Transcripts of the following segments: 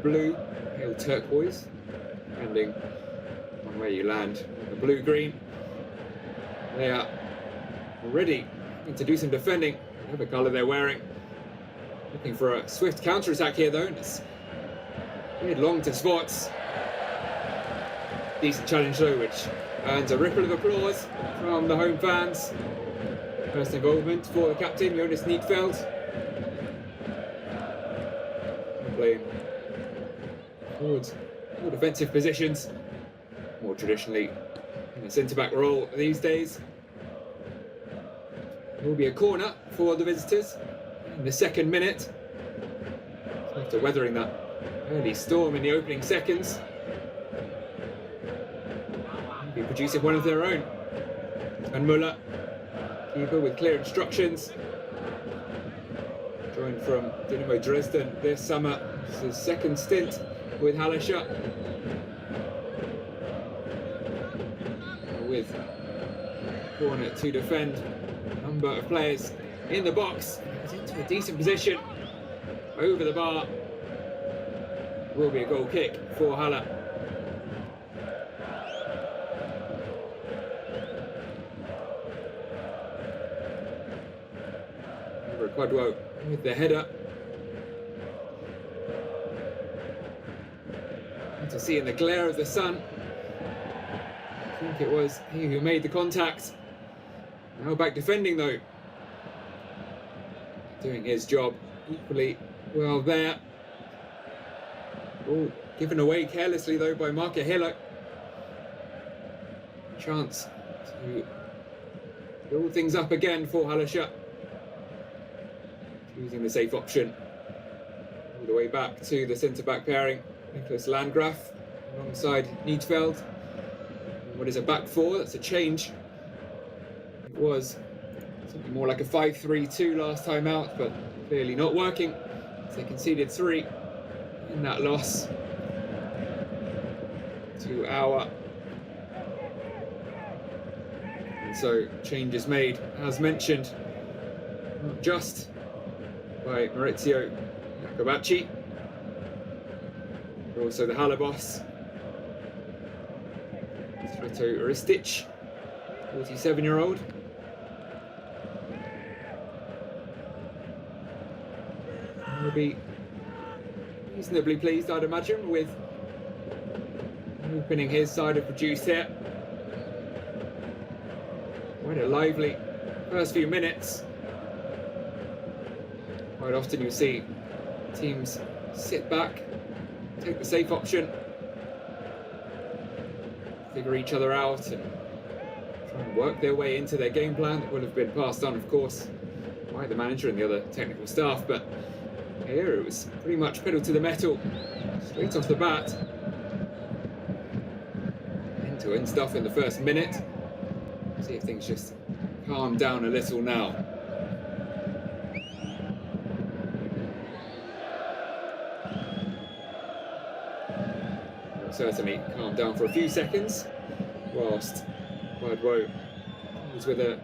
blue, pale turquoise, depending on where you land. The blue-green, they are ready to do some defending, whatever colour they're wearing. Looking for a swift counter-attack here though, and it's long to spots. Decent challenge though, which earns a ripple of applause from the home fans. First involvement for the captain, Jonas Niedfeld. Playing towards more defensive positions, more traditionally in a centre-back role these days. It will be a corner for the visitors in the second minute. After weathering that early storm in the opening seconds, maybe producing one of their own. And Müller, keeper with clear instructions. Joined from Dynamo Dresden this summer. It's his second stint with Hallescher. With corner to defend. Number of players in the box. He's into a decent position. Over the bar. Will be a goal kick for Halle. Quadwo with the header. And to see in the glare of the sun, I think it was he who made the contact. Now back defending though. Doing his job equally well there. All given away carelessly though by Marco Hillo. Chance to build things up again for Hallescher. Using the safe option all the way back to the centre-back pairing. Nicholas Landgraf alongside Niedfeld. What is a back four? That's a change. It was something more like a 5-3-2 last time out, but clearly not working. So they conceded 3 in that loss to our. And so changes made, as mentioned, not just by Maurizio Jacobacci, but also the Halle boss, Sreto Ristic, 47-year-old. Will be reasonably pleased, I'd imagine, with opening his side of produced here. Quite a lively first few minutes. Quite often you'll see teams sit back, take the safe option, figure each other out and try and work their way into their game plan that will have been passed on, of course, by the manager and the other technical staff. But here it was pretty much pedal to the metal, straight off the bat. End-to-end stuff in the first minute. See if things just calm down a little now. Certainly calm down for a few seconds, whilst Quadwo was with a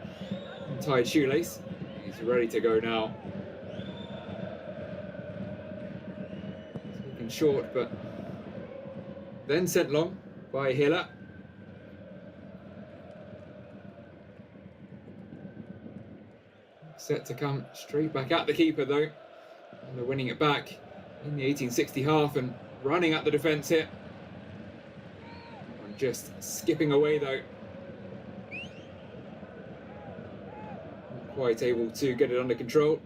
untied shoelace. He's ready to go now. Taken short, but then sent long by Hiller. Set to come straight back at the keeper though. And they're winning it back in the 1860 half and running at the defence here. Just skipping away though. Not quite able to get it under control.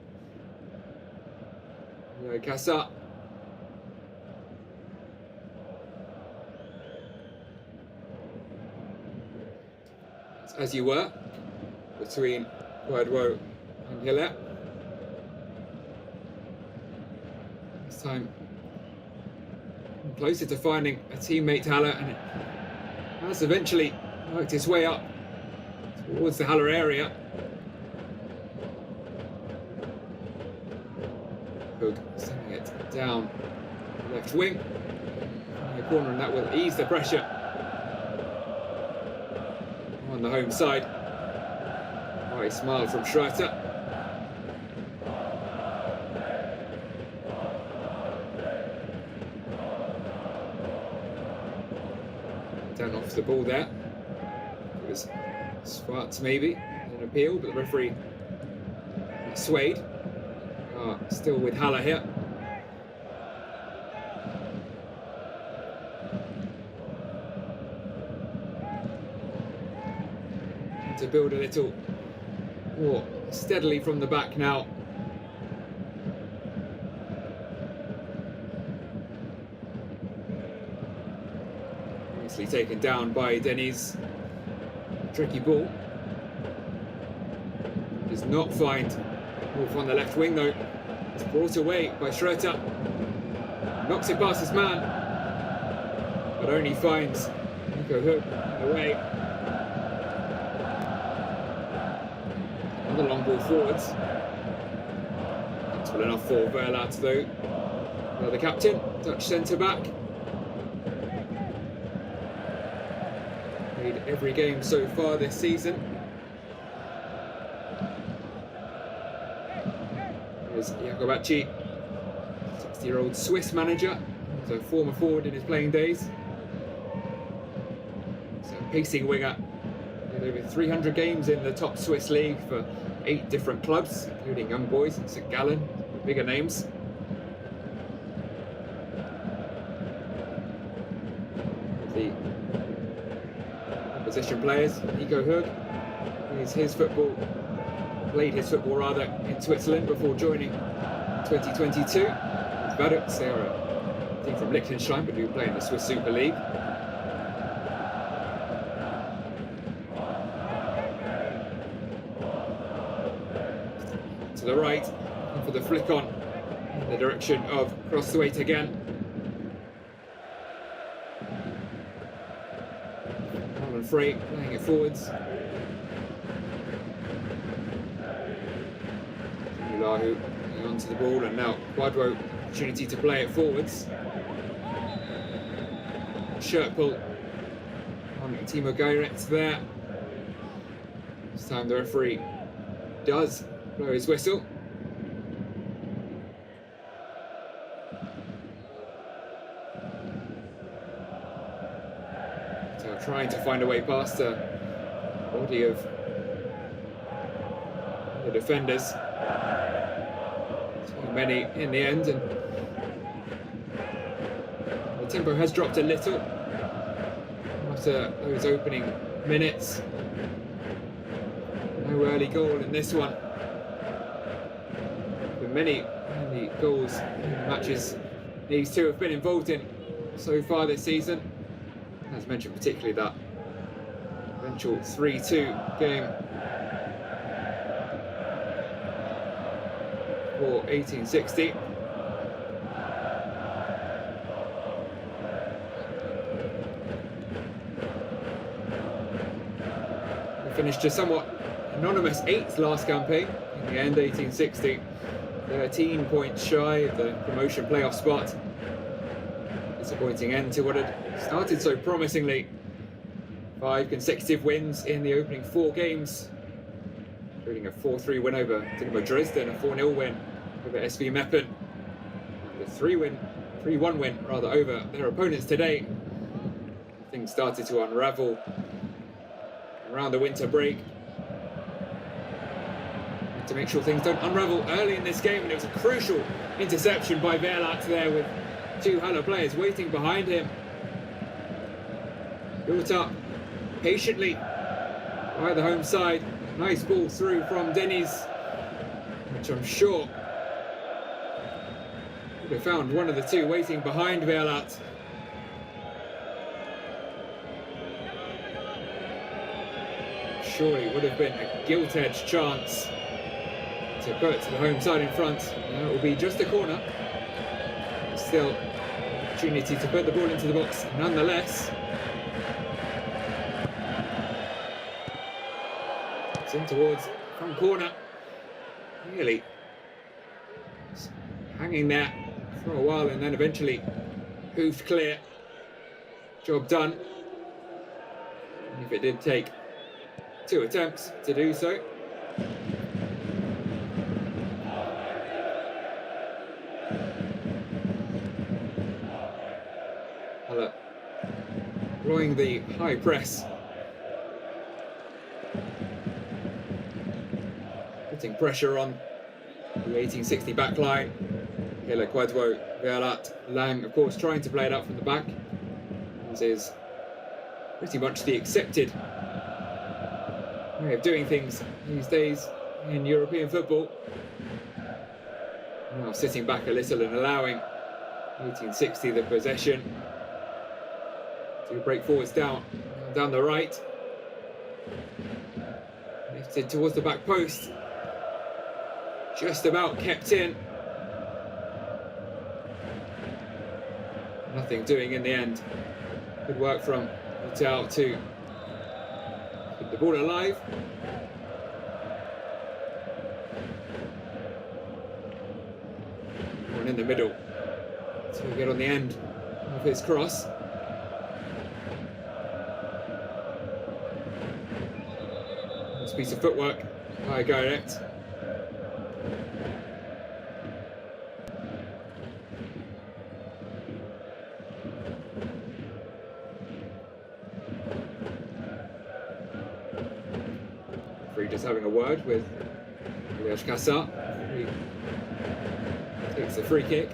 Casa. As you were, between Quadwo and Hiller. This time closer to finding a teammate to Halle, and it has eventually worked its way up towards the Halle area. Hug sending it down the left wing, in the corner, and that will ease the pressure on the home side. Nice smile from Schreiter. down off the ball there. It was Schwartz maybe, an appeal, but the referee swayed. Still with Haller here. To build a little more steadily from the back now. Nicely taken down by Deniz. Tricky ball. Does not find Wolf on the left wing though. It's brought away by Schroeter. Knocks it past his man, but only finds Nico Hook away. Another long ball forwards. That's well enough for Verlat though. The captain, Dutch centre back. Played every game so far this season. There's Jacobacci, 60-year-old Swiss manager, so former forward in his playing days. So pacing winger, with over 300 games in the top Swiss league for 8 different clubs, including Young Boys and St Gallen, bigger names. The opposition players, Nico Hug, played his football rather in Switzerland before joining 2022. Vaduz, they are a team from Liechtenstein, but do play in the Swiss Super League. To the right, for the flick on in the direction of Crossthwaite again. Alan Frey playing it forwards. Lahu onto the ball, and now Quadro opportunity to play it forwards. Shirt pull on Timo Geiretz there. This time the referee does blow his whistle. So trying to find a way past the body of the defenders. Many in the end, and the tempo has dropped a little after those opening minutes. No early goal in this one. But many goals in the matches these two have been involved in so far this season. As mentioned, particularly that eventual 3-2 game for 1860. They finished a somewhat anonymous 8th last campaign. In the end, 1860, 13 points shy of the promotion playoff spot. Disappointing end to what had started so promisingly. 5 consecutive wins in the opening 4 games, including a 4-3 win over Dynamo Dresden, a 4-0 win over SV Meppen, and a 3-1 win over their opponents today. Things started to unravel around the winter break. And to make sure things don't unravel early in this game, and it was a crucial interception by Verlat there with 2 Haller players waiting behind him. Built up patiently by the home side. Nice ball through from Deniz, which I'm sure would have found one of the 2 waiting behind Verlat. Surely would have been a gilt-edged chance to put the home side in front. Now it will be just a corner. Still, opportunity to put the ball into the box nonetheless. It's in towards front corner. Really hanging there for a while, and then eventually hoofed clear. Job done. And if it did take 2 attempts to do so. employing the high press. Putting pressure on the 1860 back line. Hille, Quadwo, Verlat, Lang, of course, trying to play it out from the back. This is pretty much the accepted way of doing things these days in European football. Now sitting back a little and allowing 1860 the possession. To break forwards down the right. Lifted towards the back post. Just about kept in. Nothing doing in the end. Good work from Hotel to keep the ball alive. One in the middle to get on the end of his cross. Nice piece of footwork by Garrett. Just having a word with Hallescher. He takes the free kick.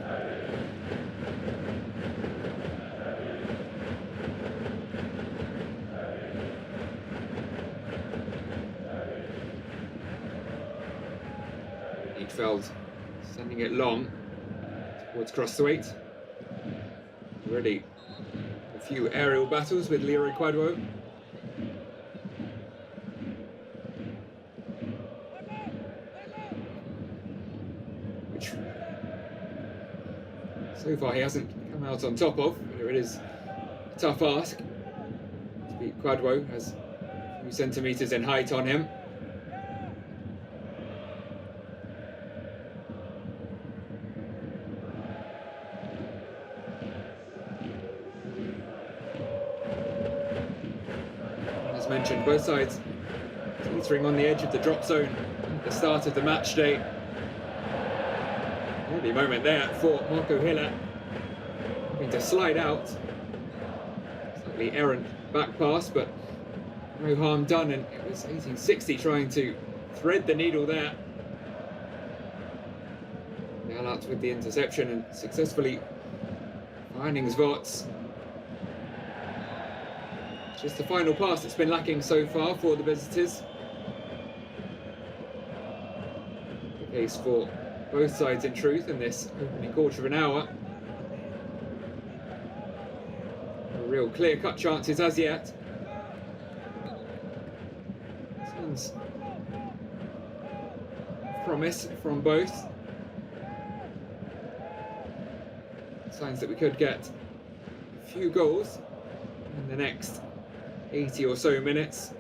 Neatfeld sending it long towards Crossthwaite. Already a few aerial battles with Leroy Quadwo. So far he hasn't come out on top of. It is a tough ask to beat Quadwo, has a few centimetres in height on him. As mentioned, both sides teetering on the edge of the drop zone at the start of the match day. Early moment there for Marco Hille, having to slide out. Slightly errant back pass, but no harm done, and it was 1860 trying to thread the needle there. Now out with the interception and successfully finding Zvots. Just the final pass that's been lacking so far for the visitors. The case for both sides in truth in this opening quarter of an hour. No real clear-cut chances as yet. Signs of promise from both. Signs that we could get a few goals in the next 80 or so minutes.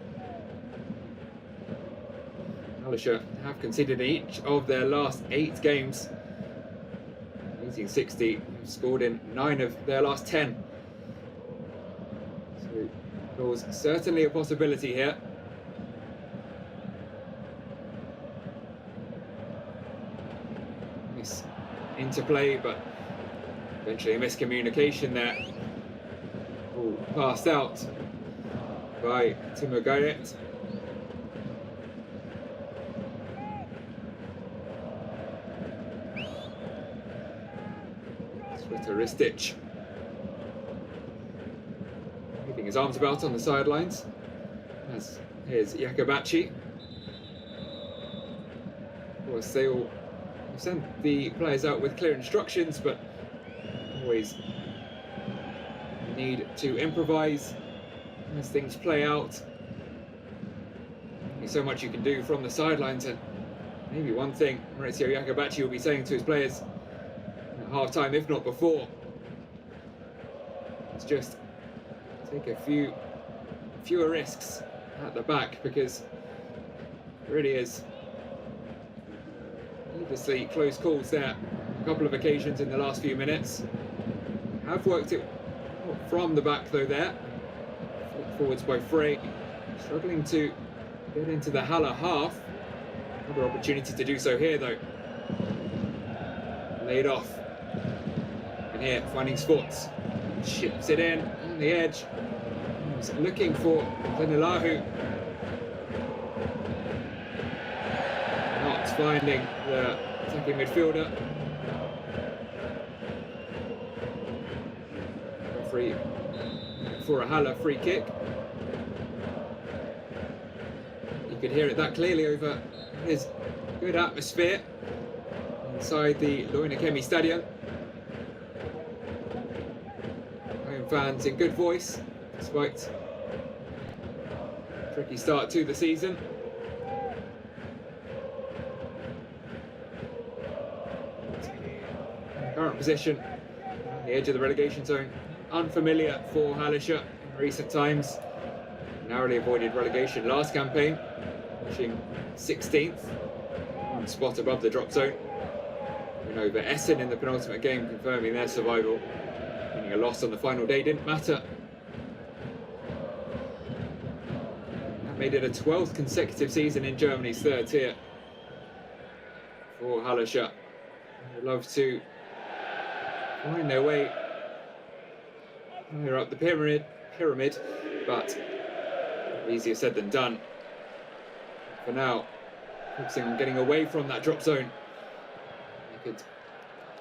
Hallescher have conceded in each of their last 8 games. 1860 have scored in 9 of their last 10. So goals certainly a possibility here. Nice interplay, but eventually a miscommunication there. All passed out by Timo Gayet. Ristic keeping his arms about on the sidelines, as here's Jakobacci. Of course, they all sent the players out with clear instructions, but always need to improvise as things play out. Only so much you can do from the sidelines, and maybe one thing Maurizio Jakobacci will be saying to his players at half-time, if not before, is just take a fewer risks at the back, because it really is needlessly close calls there. A couple of occasions in the last few minutes. Have worked it from the back though there. Flick forwards by Frey, struggling to get into the Halle half. Another opportunity to do so here though. Laid off. And here, finding spots. Ships it in on the edge. He's looking for Venilahu. Not finding the attacking midfielder. Referee for a Halle free kick. You could hear it that clearly over his good atmosphere inside the Loinakemi Stadium. Home fans in good voice, despite a tricky start to the season. Current position on the edge of the relegation zone, unfamiliar for Hallescher in recent times. Narrowly avoided relegation last campaign, finishing 16th, one spot above the drop zone. Win over Essen in the penultimate game, confirming their survival. Winning a loss on the final day didn't matter. That made it a 12th consecutive season in Germany's third tier for Hallescher. They'd love to find their way higher up the pyramid, but easier said than done. For now, focusing on getting away from that drop zone. They could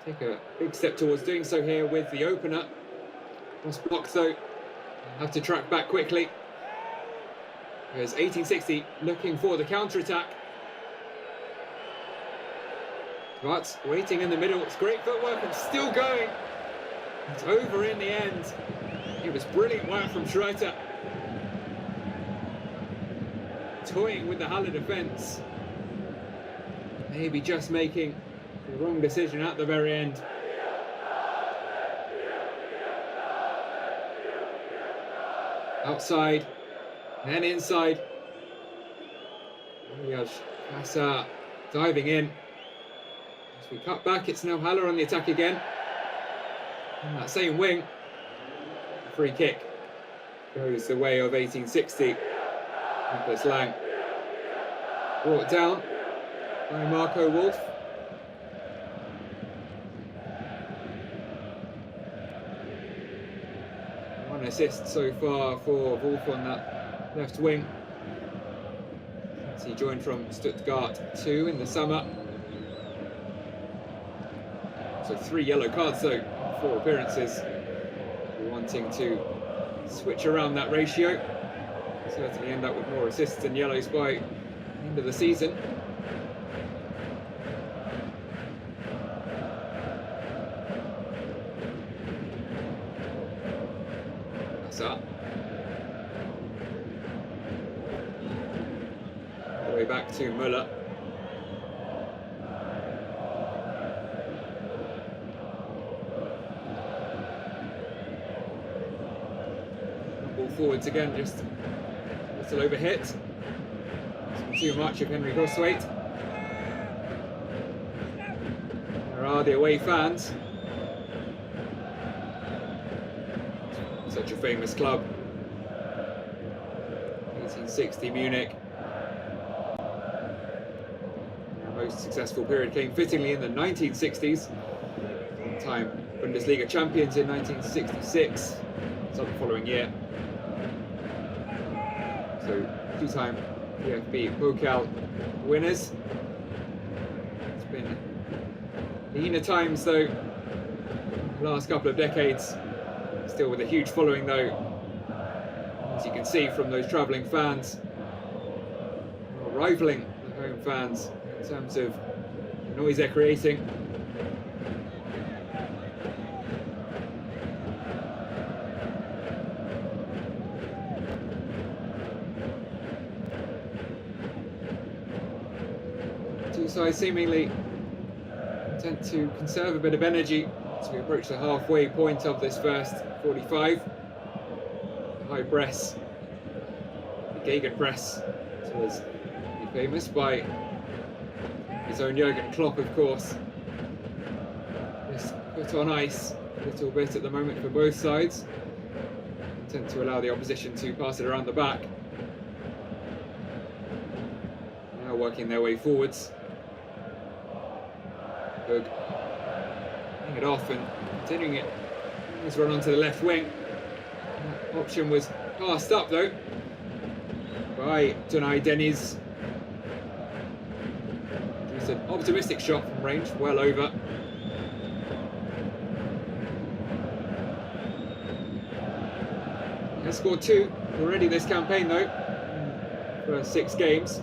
take a big step towards doing so here with the opener. Cross block though, they'll have to track back quickly. There's 1860 looking for the counter-attack. But waiting in the middle, it's great footwork and still going. It's over in the end. It was brilliant work from Schroeter. Toying with the Halle defence. Maybe just making the wrong decision at the very end. Outside, then inside. Kassa diving in. As we cut back, it's now Halle on the attack again. On that same wing. The free kick goes the way of 1860. Nicholas Lang. Brought down by Marco Wolf. One assist so far for Wolf on that left wing. As he joined from Stuttgart 2 in the summer. So 3 yellow cards though, 4 appearances. We're wanting to switch around that ratio. Certainly end up with more assists than yellows by the end of the season. That's up. All the way back to Müller. Ball forwards again, just a little overhit. Too much of Henry Groswaite. There are the away fans. Such a famous club. 1860 Munich. Their most successful period came fittingly in the 1960s. One-time Bundesliga champions in 1966. So the following year. So 2-time DFB Pokal winners. It's been leaner times though, the last couple of decades. Still with a huge following though, as you can see from those travelling fans, rivaling the home fans in terms of the noise they're creating. Two sides seemingly tend to conserve a bit of energy as we approach the halfway point of this first 45. The high press, the Gegenpress, so was made famous by his own Jurgen Klopp, of course. Just put on ice a little bit at the moment for both sides. Tend to allow the opposition to pass it around the back. Now working their way forwards. Good. Putting it off and continuing it. Let's run onto the left wing. option was passed up though by Tunai Deniz. It's an optimistic shot from range, well over. He has scored 2 already this campaign though, for 6 games.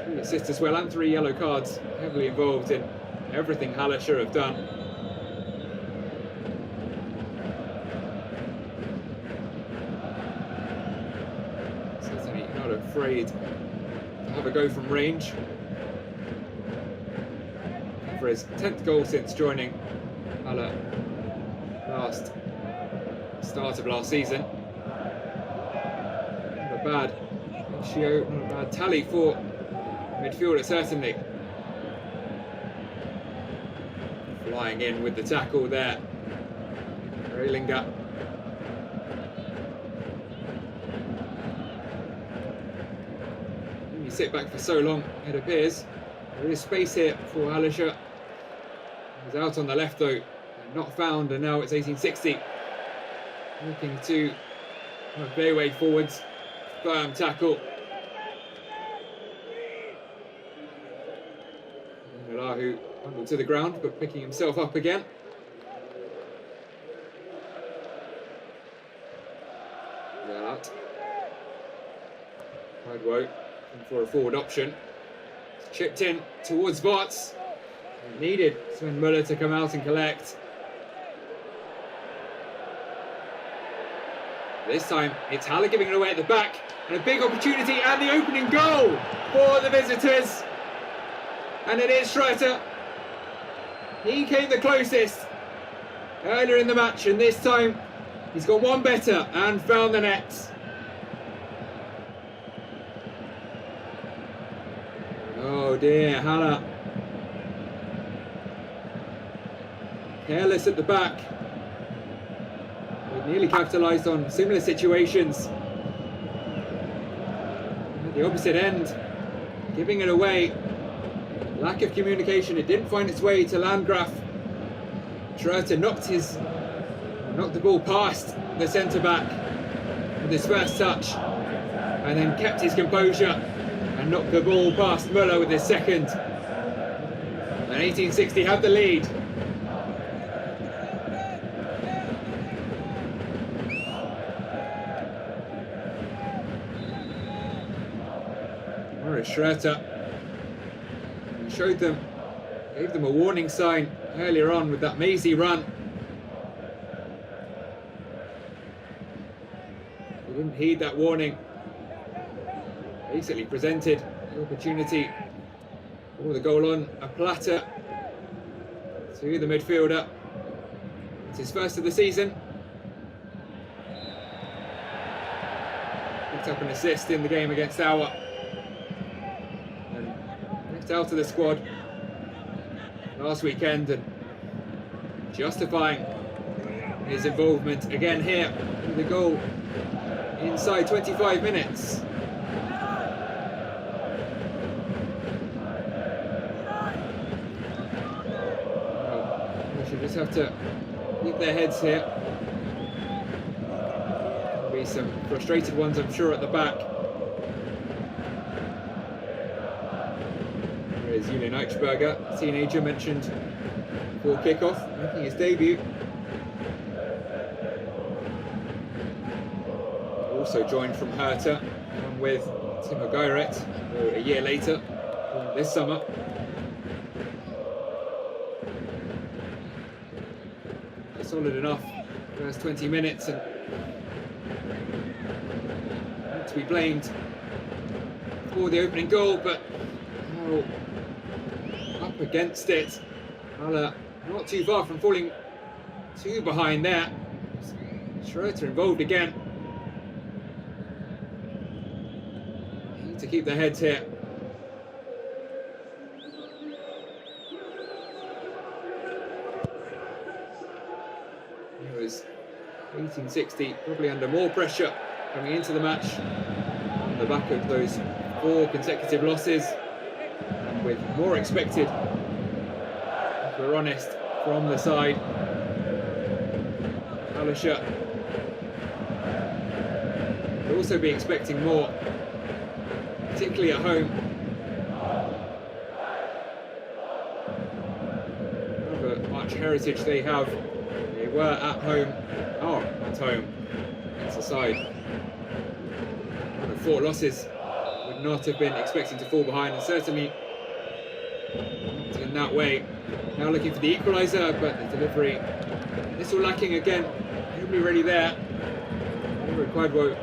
3 assists as well and 3 yellow cards, heavily involved in everything Hallescher have done. Certainly not afraid to have a go from range. For his 10th goal since joining Halle start of last season. Not a bad ratio, not a bad tally for midfielder certainly. Flying in with the tackle there. Reilinger. When you sit back for so long, it appears there is space here for Hallescher. He's out on the left though, not found, and now it's 1860. Looking to veer way forwards. Firm tackle. Melahu bundled to the ground, but picking himself up again. That. Hardwoe looking for a forward option. Chipped in towards Bartz. Needed Sven Müller to come out and collect. This time it's Halle giving it away at the back, and a big opportunity and the opening goal for the visitors. And it is Schroeter. He came the closest earlier in the match, and this time he's got one better and found the net. Oh dear, Halle. Careless at the back. They nearly capitalised on similar situations. At the opposite end, giving it away. Lack of communication, it didn't find its way to Landgraf. Schroeter knocked the ball past the centre-back with his first touch, and then kept his composure and knocked the ball past Müller with his second. And 1860 had the lead. Schroeter gave them a warning sign earlier on with that mazy run. He didn't heed that warning. Basically presented the opportunity for the goal on a platter to the midfielder. It's his first of the season. Picked up an assist in the game against Auer. Out of the squad last weekend, and justifying his involvement again here with the goal inside 25 minutes. We should just have to keep their heads here. There'll be some frustrated ones, I'm sure, at the back. Julian Eichberger, teenager, mentioned for kickoff, making his debut. Also joined from Hertha, along with Timo Geiret, a year later, this summer. Solid enough first 20 minutes, and not to be blamed for the opening goal, but how up against it. Halle not too far from falling too behind there. Schroeter involved again. Need to keep their heads here. It was 1860, probably under more pressure coming into the match on the back of those 4 consecutive losses. With more expected, if we're honest, from the side. Hallescher will also be expecting more, particularly at home. However much heritage they have, they were at home. Oh, at home. It's aside. 4 losses would not have been expecting to fall behind, and certainly not in that way. Now looking for the equaliser, but the delivery a little lacking again. Nobody really there. Required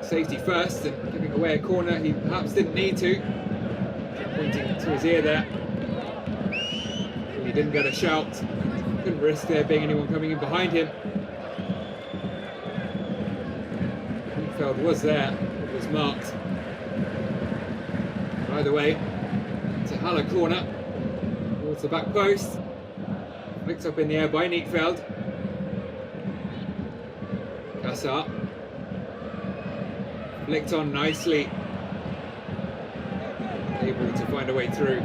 safety first and giving away a corner he perhaps didn't need to. Pointing to his ear there. He didn't get a shout. Couldn't risk there being anyone coming in behind him. Feld was there, it was marked. Either way, it's a Halle corner towards the back post. Flicked up in the air by Neatfeld. Kassar. Flicked on nicely. Able to find a way through.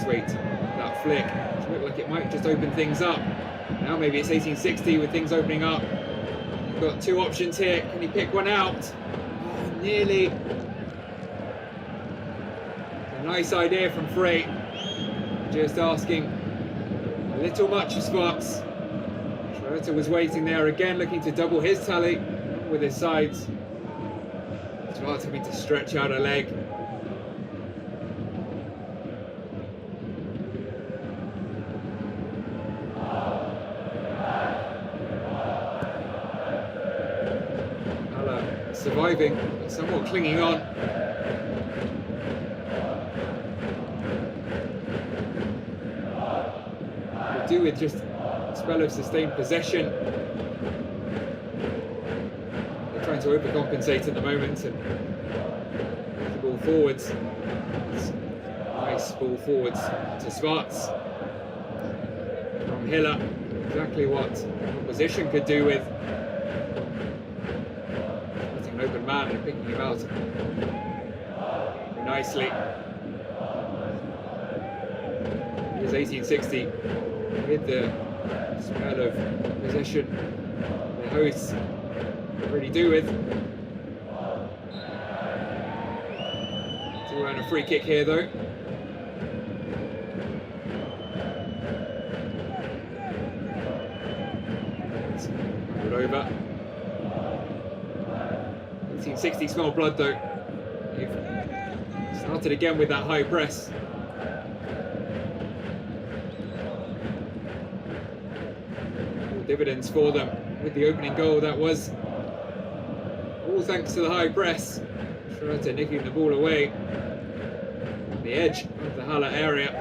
Sweet, that flick. It looked like it might just open things up. Now maybe it's 1860 with things opening up. Got 2 options here. Can he pick one out? Oh, nearly. A nice idea from Frey. Just asking a little much of Sparks. Schroeter was waiting there again, looking to double his tally with his sides. Sparks having to stretch out a leg. Surviving, somewhat clinging on. Could do with just a spell of sustained possession. They're trying to overcompensate at the moment and the ball forwards. Nice ball forwards to Sparks from Hiller. Exactly what the opposition could do with. Open man and picking him out nicely. It was 1860 with the spell of possession the hosts really do with. To earn a free kick here though. Put over. 1860 smell blood though. They've started again with that high press. All dividends for them with the opening goal. That was all thanks to the high press. Schroeter nicking the ball away on the edge of the Halle area.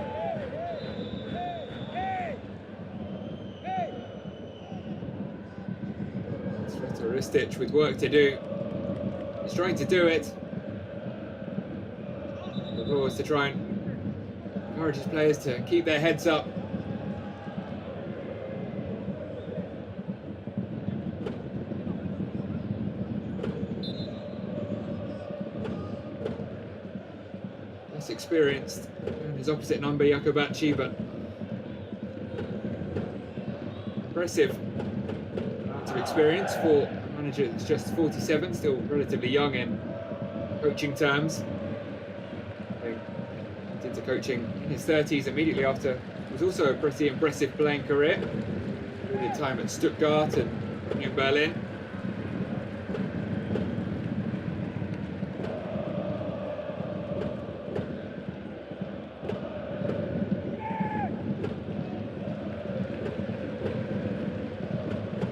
Schroeter Ristic with work to do. He's trying to do it. The goal is to try and encourage his players to keep their heads up. Less experienced than his opposite number, Jakobacci, but impressive amount of experience for manager that's just 47, still relatively young in coaching terms. Went into coaching in his 30s immediately after. It was also a pretty impressive playing career. He did time at Stuttgart and Union Berlin.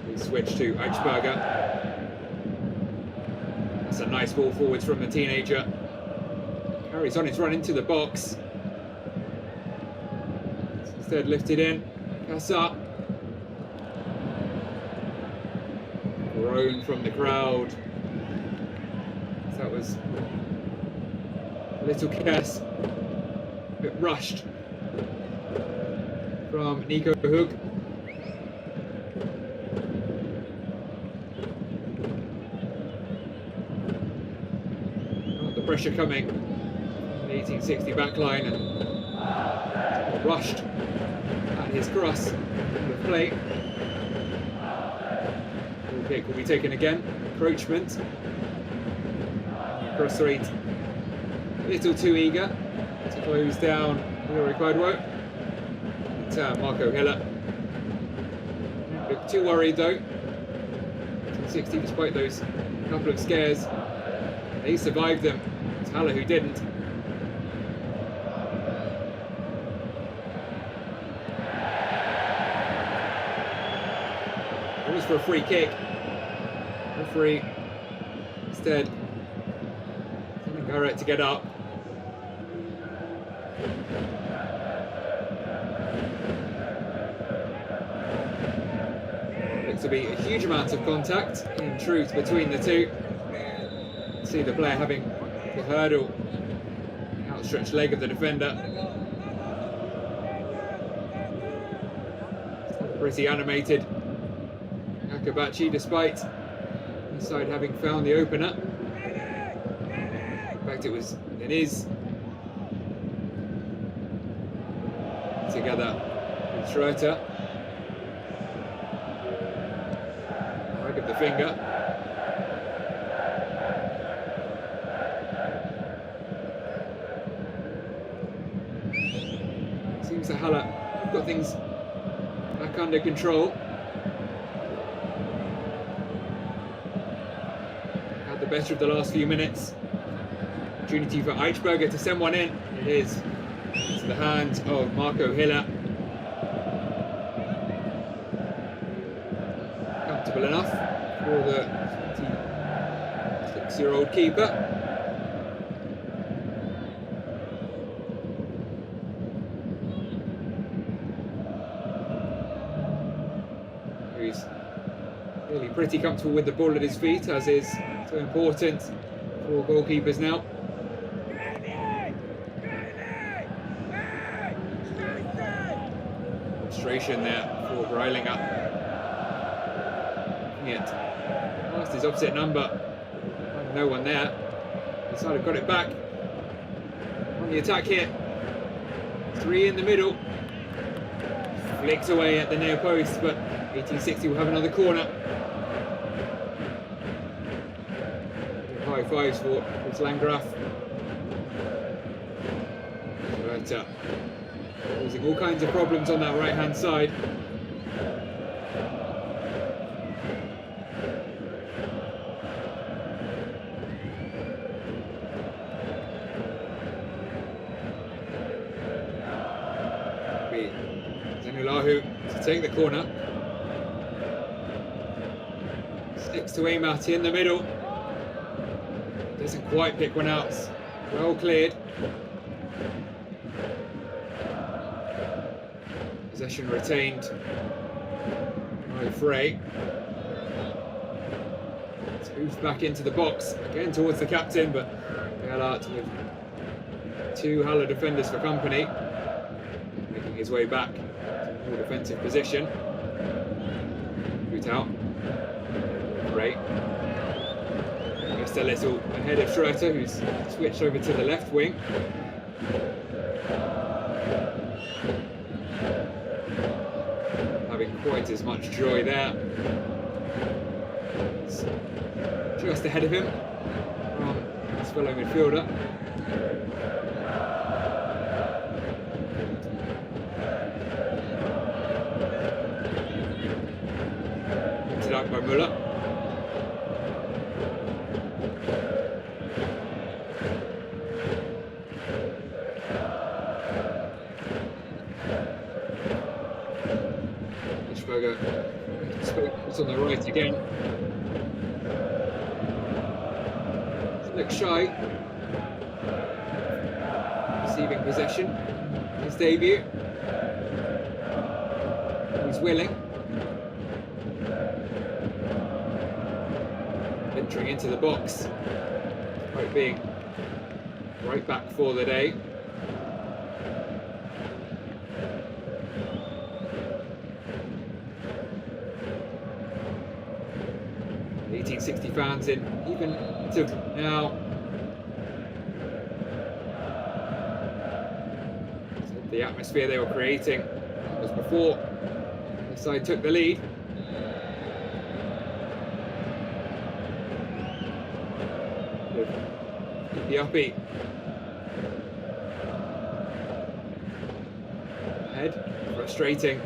He switched to Eichberger. That's a nice ball forwards from the teenager. Carries on his run into the box. Instead lifted in. Kassar. Groan from the crowd. That was a little careless. A bit rushed from Nico Hug. Pressure coming from the 1860 backline and rushed at his cross on the plate. Ball kick will be taken again. Encroachment. Cross rate a little too eager to close down Leroy Quadwo. Marco Hiller. Look too worried though. 60 despite those couple of scares. He survived them. It's Haller who didn't. It was for a free kick. Referee instead telling Garrett to get up. Looks to be a huge amount of contact in truth between the two. See the player having the hurdle, the outstretched leg of the defender. Pretty animated Akabachi, despite his side having found the opener. In fact, it is together with Schroeter. Wag of the finger. Seems that Haller got things back under control. Had the better of the last few minutes. Opportunity for Eichberger to send one in. It is into the hands of Marco Hiller. Comfortable enough for the 26-year-old keeper. Who's really pretty comfortable with the ball at his feet, as is so important for goalkeepers now. Demonstration there for Greilinger. Looking at past his opposite number. No one there. The side have got it back. On the attack here. 3 in the middle. Flicked away at the near post, but 1860 will have another corner. High fives for Landgraf. Schroeter causing all kinds of problems on that right hand side. Zenulahu to take the corner. Sticks to aim at in the middle. Doesn't quite pick one out. Well cleared. Possession retained by Frey. It's moved back into the box again towards the captain, but Gellert with 2 Haller defenders for company, making his way back to a more defensive position. Boot out. Frey. Just a little ahead of Schroeter, who's switched over to the left wing. Having quite as much joy there. It's just ahead of him from his fellow midfielder. Picked it up by Müller. It's on the right again. Looks shy. Receiving possession. His debut. He's willing. Entering into the box. Despite being right back for the day. Fans in, even to now. The atmosphere they were creating As before, the side took the lead. The uppie. Head, frustrating.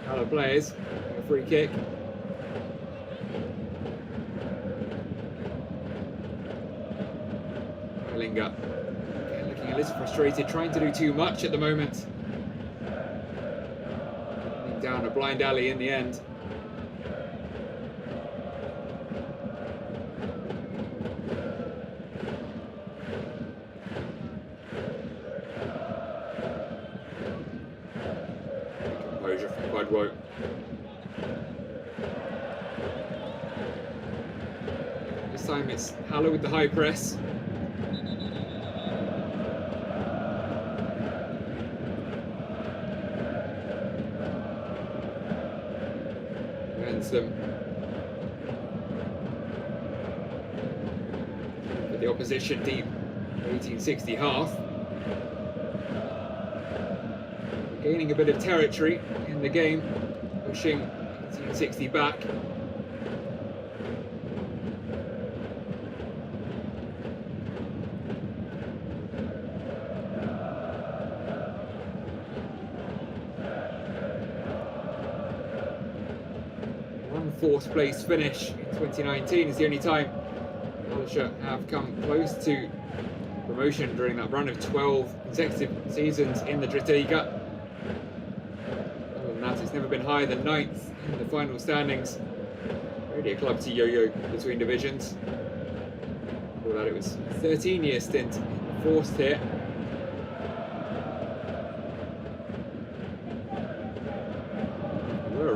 Halle players, a free kick. Linger, looking a little frustrated, trying to do too much at the moment. Down a blind alley in the end. Composure from Quadwo. This time it's Halle with the high press. Them with the opposition deep 1860 half, gaining a bit of territory in the game, pushing 1860 back. Fourth place finish in 2019 is the only time Hallescher have come close to promotion during that run of 12 consecutive seasons in the Dritte Liga. Other than that, it's never been higher than 9th in the final standings. Really a club to yo-yo between divisions. Before that, it was a 13-year stint in the fourth tier.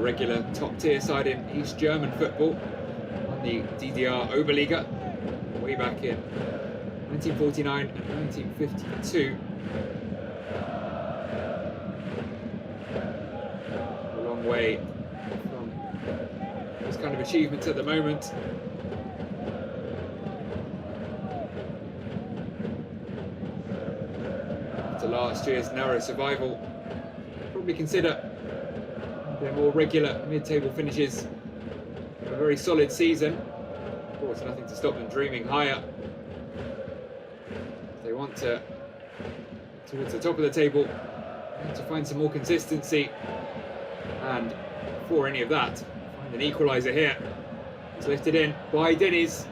Regular top-tier side in East German football on the DDR Oberliga way back in 1949 and 1952. A long way from those kind of achievements at the moment. After last year's narrow survival, probably consider their more regular mid-table finishes of a very solid season. Of course, nothing to stop them dreaming higher. They want to towards the top of the table, want to find some more consistency, and before any of that, find an equaliser here. It's lifted in by Diniz.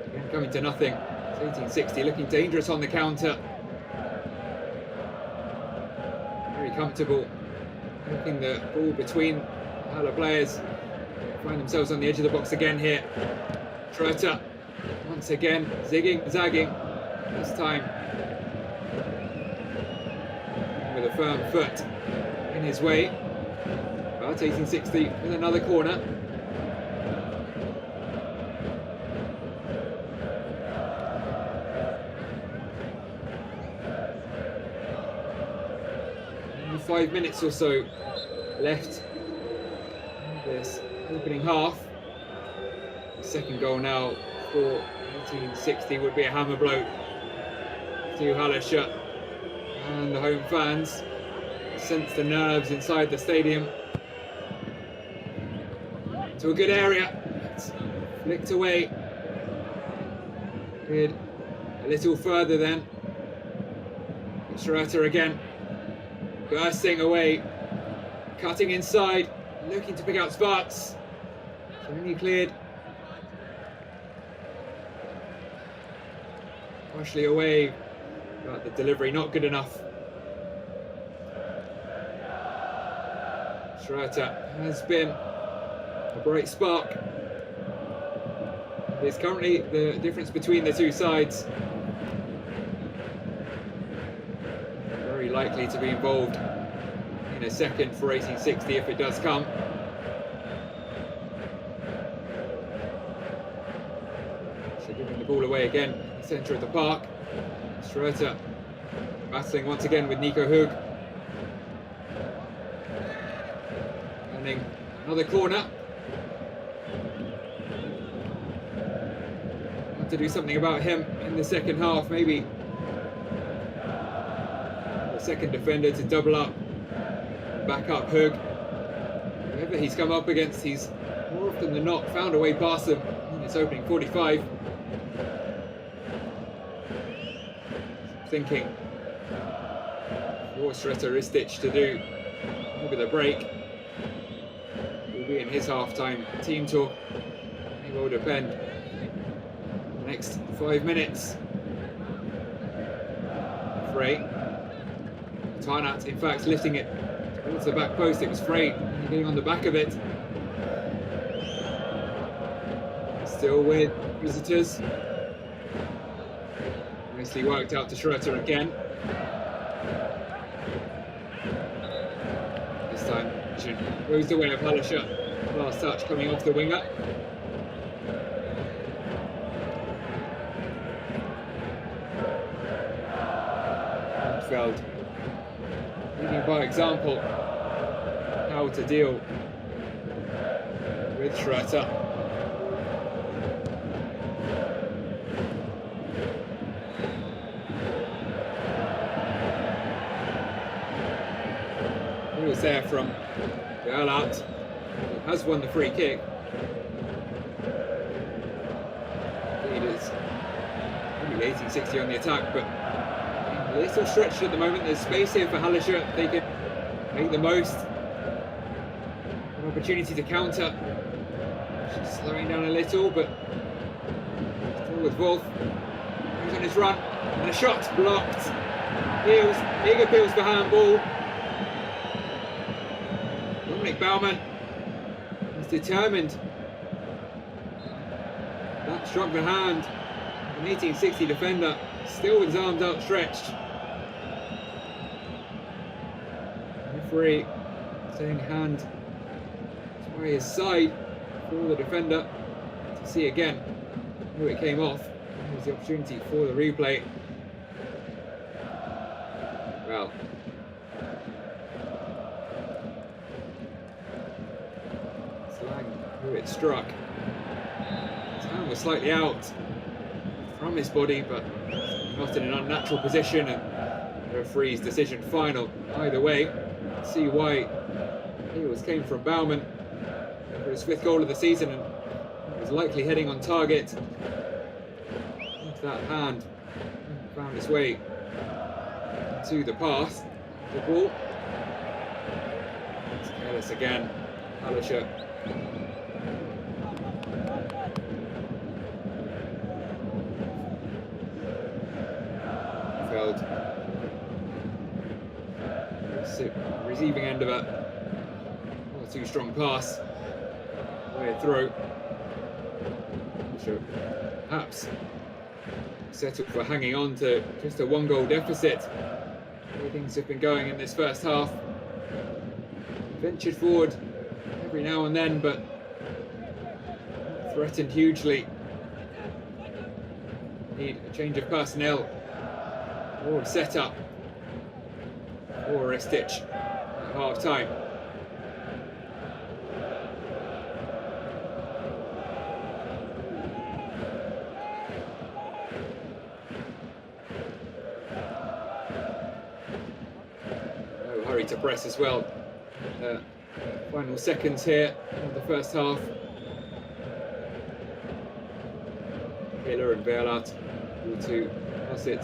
Again, coming to nothing. It's 1860 looking dangerous on the counter. Comfortable, looking the ball between Halle players, find themselves on the edge of the box again here. Schroeter once again zagging, this time with a firm foot in his way. But 1860 with another corner. 5 minutes or so left in this opening half. The second goal now for 1860 would be a hammer blow to Hallescher, and the home fans sense the nerves inside the stadium. To a good area, it's flicked away. Cleared a little further then. Schroeter again. Bursting away, cutting inside, looking to pick out Sparks. Only cleared. Partially away, but the delivery not good enough. Schroeter has been a bright spark. It's currently the difference between the two sides. Very likely to be involved in a second for 1860 if it does come. So giving the ball away again in the centre of the park. Schroeter battling once again with Nico Hug. Earning another corner. Have to do something about him in the second half, maybe The second defender to double up, back up Hug. Whoever he's come up against, he's more often than not found a way past them in this opening 45. Thinking for Sretaristic to do over the break will be in his half-time team talk. It will depend on the next 5 minutes. Frey, Tarnat in fact lifting it towards the back post. It was Frey getting on the back of it. Still with visitors. Nicely worked out to Schroeter again. This time goes the way of Hallescher. Last touch coming off the winger. Feld leading by example how to deal with Schroeter. He was there from Gerlach, who has won the free kick. It is really 18-60 on the attack, but a little stretched at the moment. There's space here for Hallescher. They can make the most. An opportunity to counter. She's slowing down a little, but still with Wolf. He's on his run. And a shot blocked. Peels. Big appeals for handball. Dominic Baumann is determined. That struck the hand. An 1860 defender, still with his arms outstretched. Referee saying hand by his side for the defender to see again who it came off. Here's the opportunity for the replay. Well, Slang who it struck. His hand was slightly out from his body, but not in an unnatural position, and the referee's decision final. Either way, see why Heels came from Baumann for his 5th goal of the season, and was likely heading on target. If that hand found its way to the pass, the ball. It's careless again, Hallescher. Receiving end of a not too strong pass. Way through. Sure. Perhaps settled for hanging on to just a 1-goal deficit. The way things have been going in this first half. Ventured forward every now and then, but threatened hugely. Need a change of personnel or setup or a stitch at half time. No hurry to press as well. Final seconds here of the first half. Taylor and Berlat able to pass it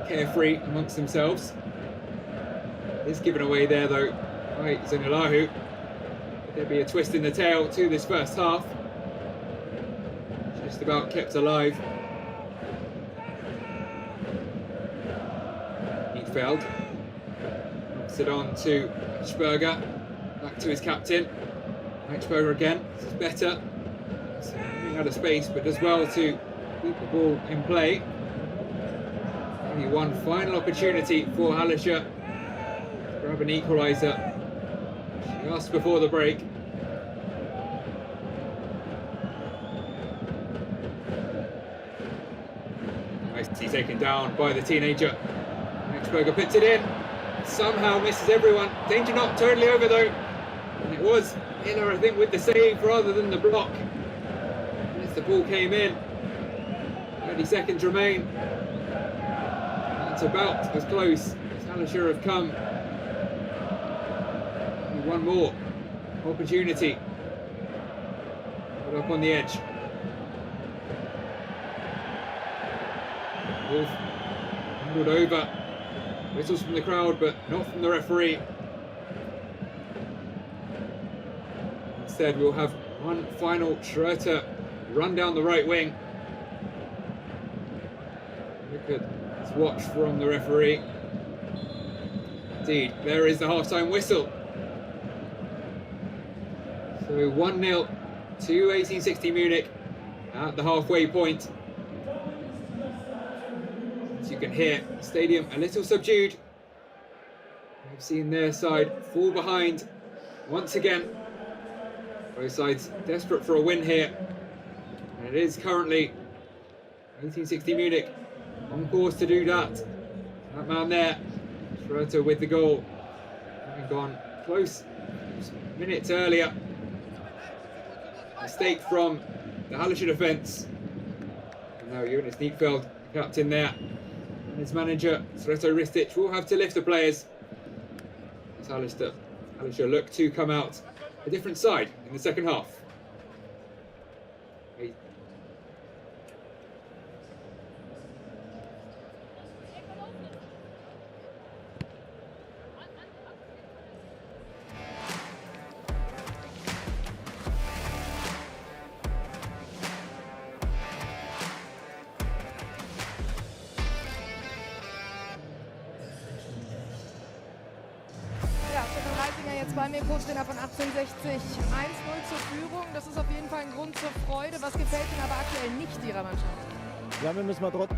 carefree amongst themselves. Is given away there though by Zanilahu. Could there be a twist in the tail to this first half? Just about kept alive. Neatfeld knocks it on to Eichberger. Back to his captain. Eichberger again. This is better. He's running out of space, but does well to keep the ball in play. Only one final opportunity for Hallescher. Grab an equaliser. Just before the break. Nicely taken down by the teenager. Eichberger puts it in. Somehow misses everyone. Danger not totally over though. And it was Hiller, I think, with the save rather than the block. As the ball came in. 30 seconds remain. That's about as close as Hallescher have come. One more opportunity. Put up on the edge. Wolf handled over. Whistles from the crowd, but not from the referee. Instead, we'll have one final Schroeter run down the right wing. Look at this watch from the referee. Indeed, there is the half-time whistle. So 1-0 to 1860 Munich at the halfway point. As you can hear, the stadium a little subdued. We've seen their side fall behind once again. Both sides desperate for a win here. And it is currently 1860 Munich on course to do that. That man there, Schroeter with the goal. Having gone close minutes earlier. Mistake from the Hallescher defence. And now Jonas Nietfeld, captain there. And his manager, Sreto Ristic, will have to lift the players. As Hallescher look to come out a different side in the second half. Jetzt bei mir Co-Trainer von 1860 1-0 zur Führung. Das ist auf jeden Fall ein Grund zur Freude. Was gefällt Ihnen aber aktuell nicht Ihrer Mannschaft? Ja, wir müssen mal trotzdem.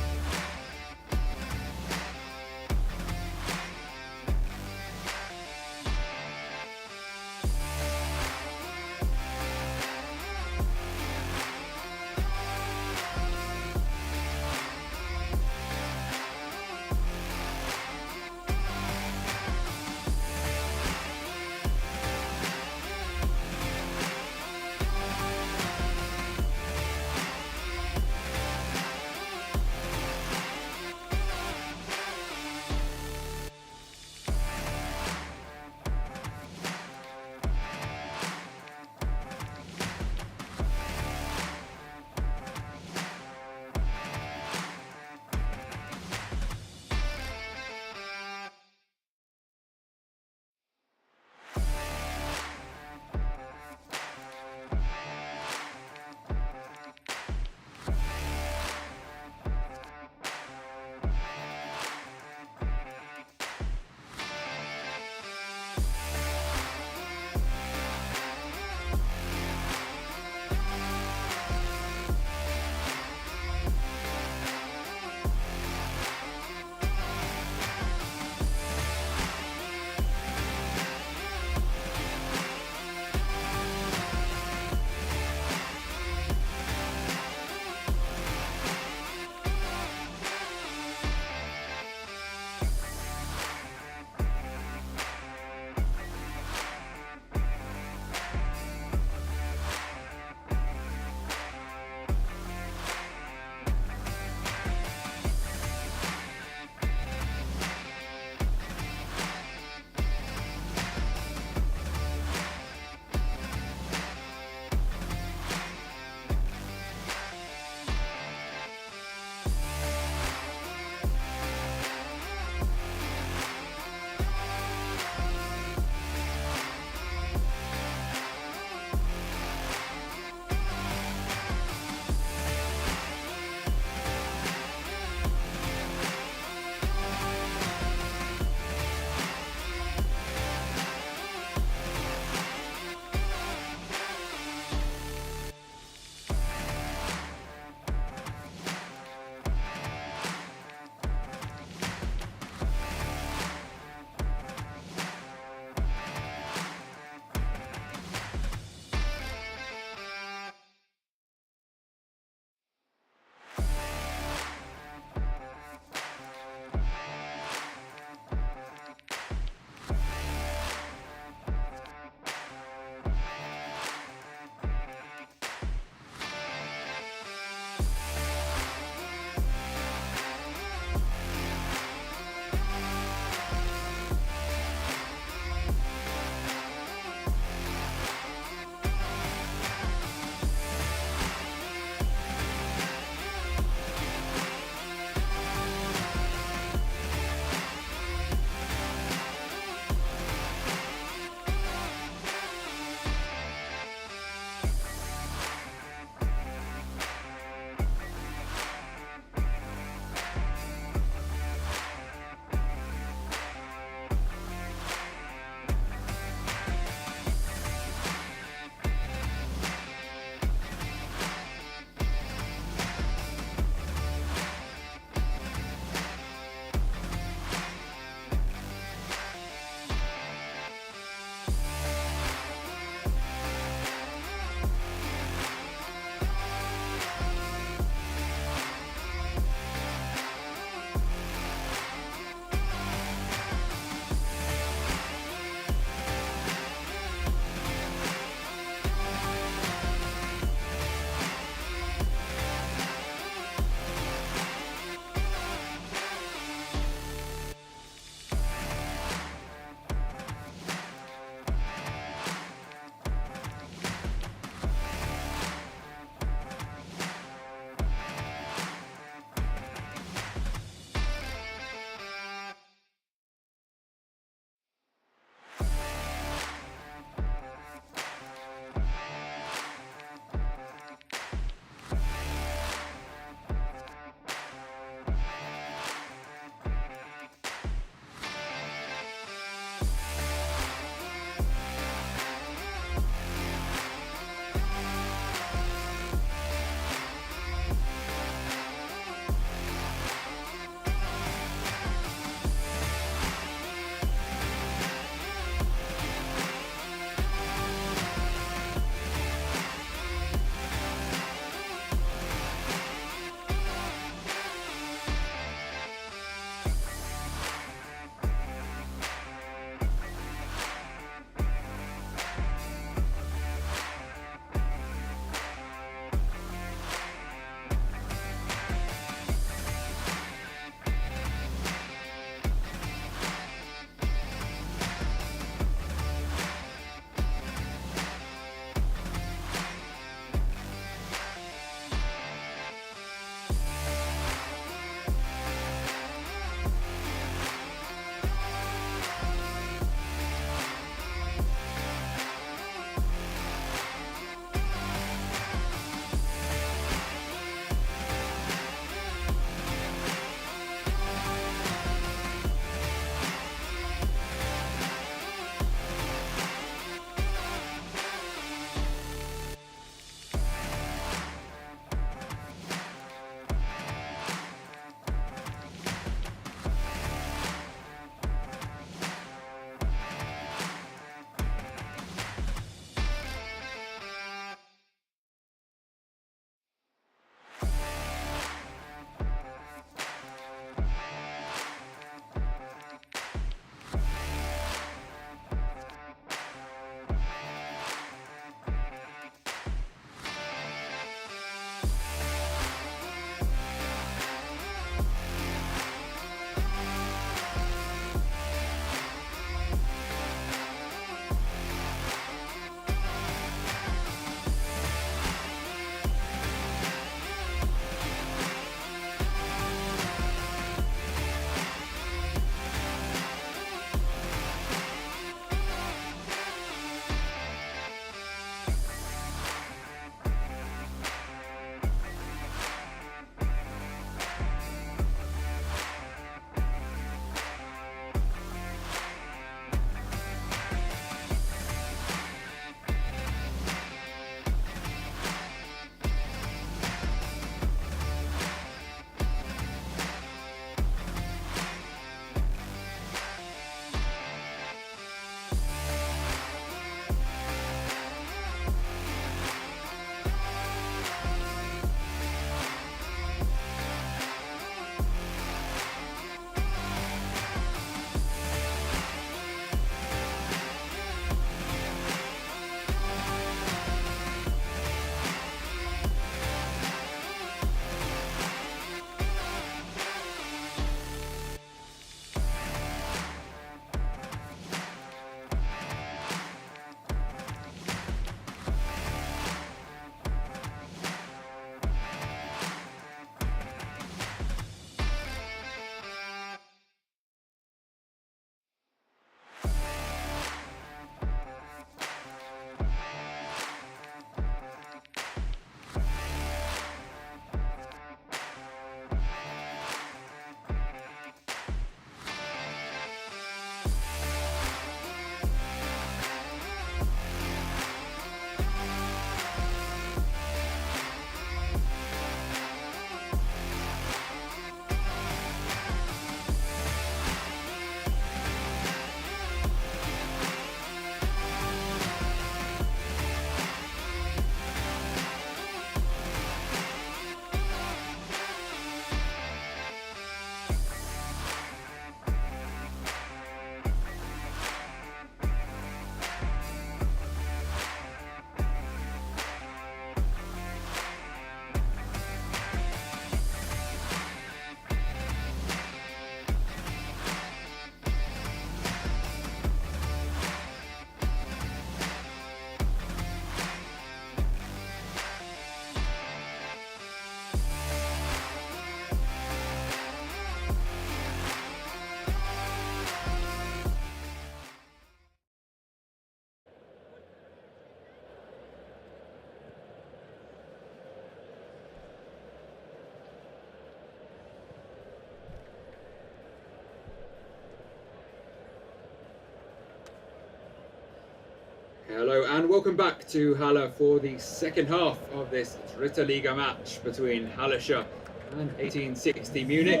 Hello and welcome back to Halle for the second half of this Dritte Liga match between Hallescher and 1860 Munich.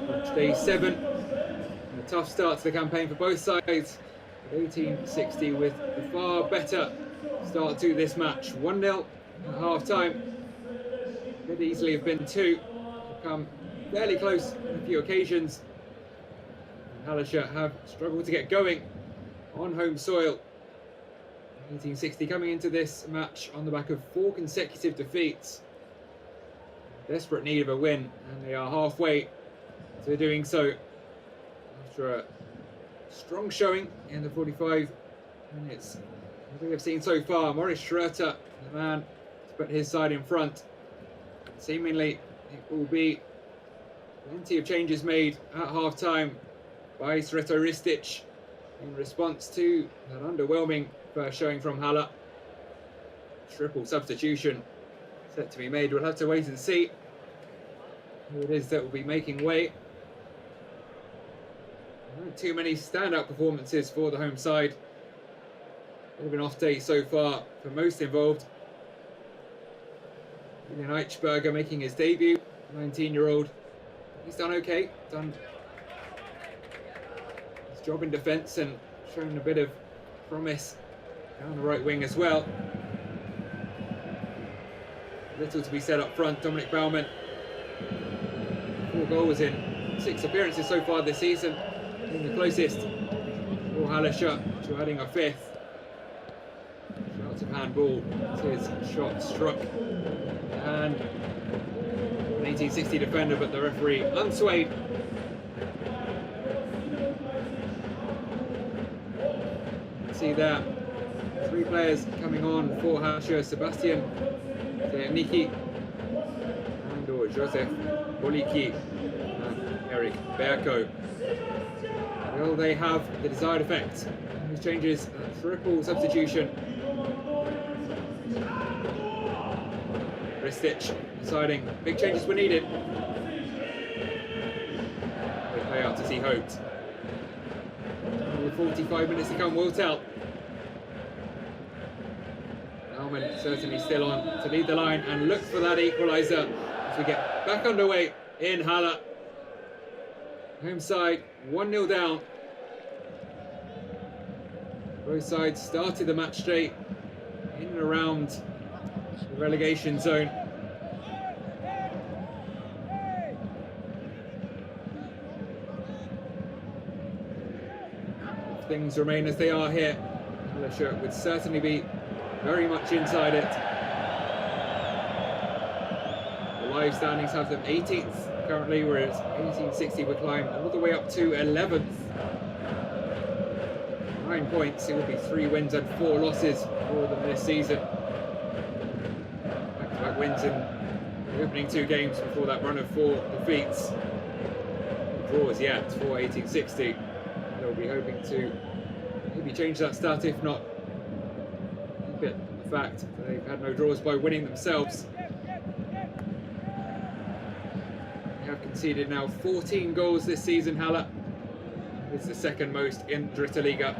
Match day 7. And a tough start to the campaign for both sides, with 1860 with a far better start to this match. 1-0 at half time. Could easily have been 2. Come fairly close on a few occasions. Hallescher have struggled to get going on home soil. 1860 coming into this match on the back of 4 consecutive defeats. Desperate need of a win, and they are halfway to doing so after a strong showing in the 45 minutes we have seen so far. Maurice Schroeter, the man to put his side in front. Seemingly it will be plenty of changes made at half time by Sreto Ristic in response to an underwhelming first showing from Halle. Triple substitution set to be made. We'll have to wait and see who it is that will be making way. Not too many standout performances for the home side. Bit of an off day so far for most involved. Julian Eichberger making his debut, 19-year-old. He's done okay, done his job in defence and shown a bit of promise down the right wing as well. Little to be said up front. Dominic Baumann, 4 goals in 6 appearances so far this season, being the closest for Hallescher to adding a 5th. Shots of handball, it is shot struck, and an 1860 defender, but the referee unswayed. See there, 3 players coming on for Hallescher: Sebastian Niki and Joseph Boliki and Eric Berko. Will they have the desired effect? These changes, a triple substitution. Ristic deciding big changes were needed. They play out as he hoped. The 45 minutes to come will tell. Baumann certainly still on to lead the line and look for that equaliser as we get back underway in Halle. Home side 1-0 down. Both sides started the match day in and around the relegation zone. If things remain as they are here, Hallescher would certainly be very much inside it. The live standings have them 18th currently, whereas 1860 would climb all the way up to 11th. 9 points. It will be 3 wins and 4 losses for them this season. Back-to-back wins in the opening 2 games before that run of 4 defeats. No draws yet for 1860. They'll be hoping to maybe change that stat, if not keep it the fact that they've had no draws by winning themselves. They have conceded now 14 goals this season, Halle. It's the second most in Dritte Liga,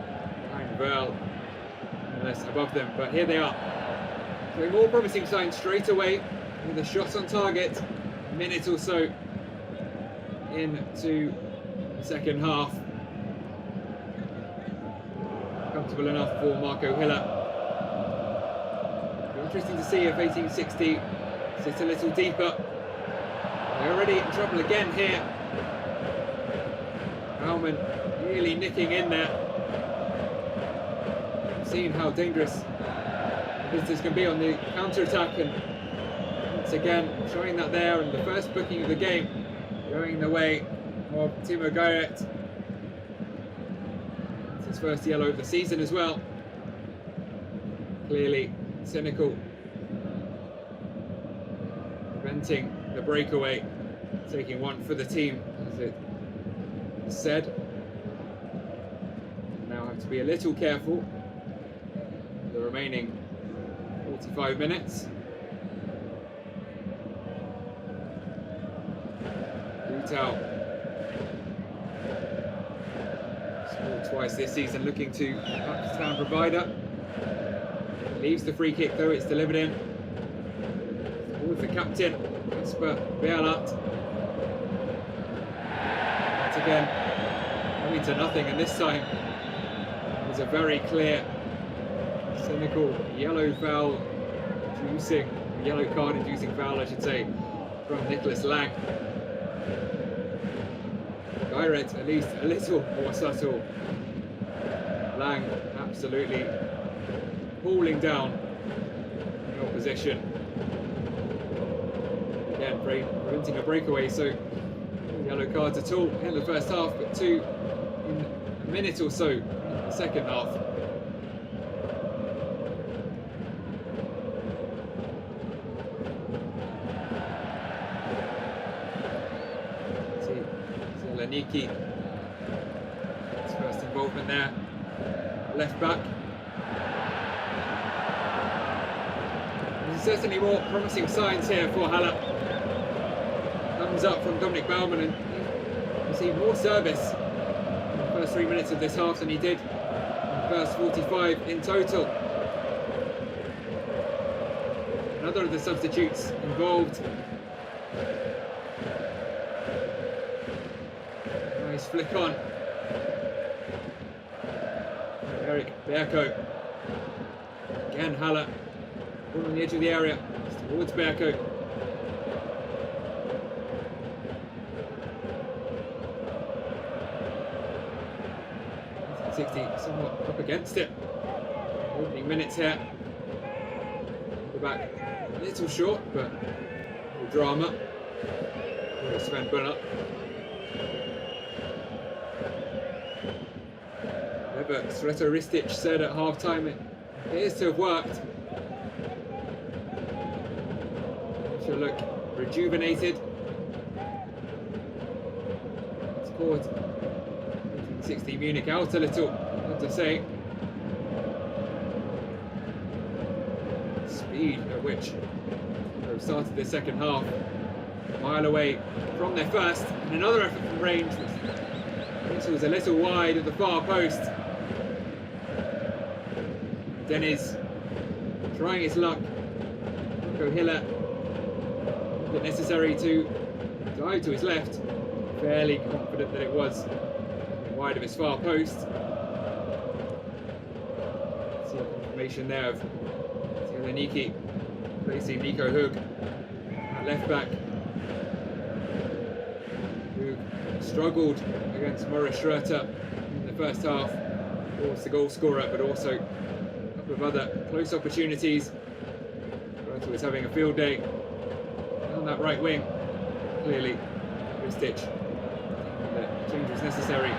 behind Verl, less above them, but here they are. Showing more promising signs straight away with a shot on target, a minute or so into the second half. Comfortable enough for Marco Hiller. Interesting to see if 1860 sits a little deeper. They're already in trouble again here. Baumann really nicking in there. We've seen how dangerous the visitors can be on the counter-attack, and once again showing that there, and the first booking of the game going the way of Timo Geiret. It's his first yellow of the season as well. Clearly cynical, preventing the breakaway, taking one for the team, as it said. Now have to be a little careful the remaining 45 minutes. Gutau scored twice this season, looking to up to town provider. Leaves the free kick though, it's delivered in. With the captain, Jesper Beerlat. Once again, coming to nothing, and this time it was a very clear, cynical yellow foul inducing, yellow card inducing foul, I should say, from Nicholas Lang. Geiret at least a little more subtle. Lang absolutely pulling down the opposition. Again, preventing a breakaway, so no yellow cards at all in the first half, but 2 in a minute or so in the second half. Zeleniki, his first involvement there, left back. There's certainly more promising signs here for Halle. Thumbs up from Dominic Baumann, and he received more service in the first 3 minutes of this half than he did in the first 45 in total. Another of the substitutes involved. Nice flick on. Eric Berko. Again, Halle. Ball on the edge of the area. Towards Berko. 60 somewhat up against it. Opening minutes here. The back a little short, but no drama. Sven Bunner. However, Sreto Ristic said at half time it appears to have worked. She'll look rejuvenated. Scored 60 Munich out a little, what to say. Speed at which they've started the second half. A mile away from their first, and another effort from range. This was a little wide at the far post. Dennis trying his luck. Nico Hiller, not necessary to dive to his left. Fairly confident that it was wide of his far post. See a confirmation there of Zeleniki placing Nico Hug at left back. Who struggled against Morris Schroeter in the first half. Of course, the goal scorer, but also a couple of other close opportunities. Schroeter was having a field day on that right wing. Clearly, Ristic. The change was necessary.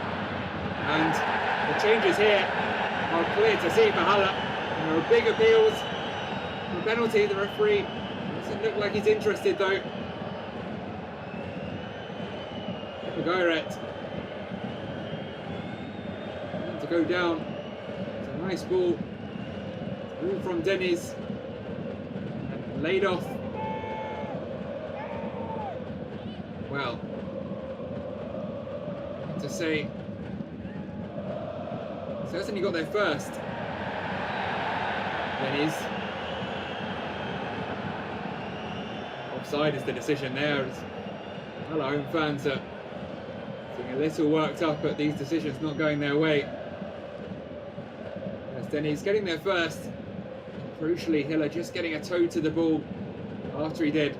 And the changes here are clear to see for Halle. There are big appeals for penalty. The referee doesn't look like he's interested though. Geiret to go down. It's a nice ball. Ball from Dennis. And laid off. Well, to say, certainly got there first. Dennis. Offside is the decision there. As Halle home fans are getting a little worked up at these decisions not going their way. As Dennis getting there first. Crucially, Hiller just getting a toe to the ball after he did.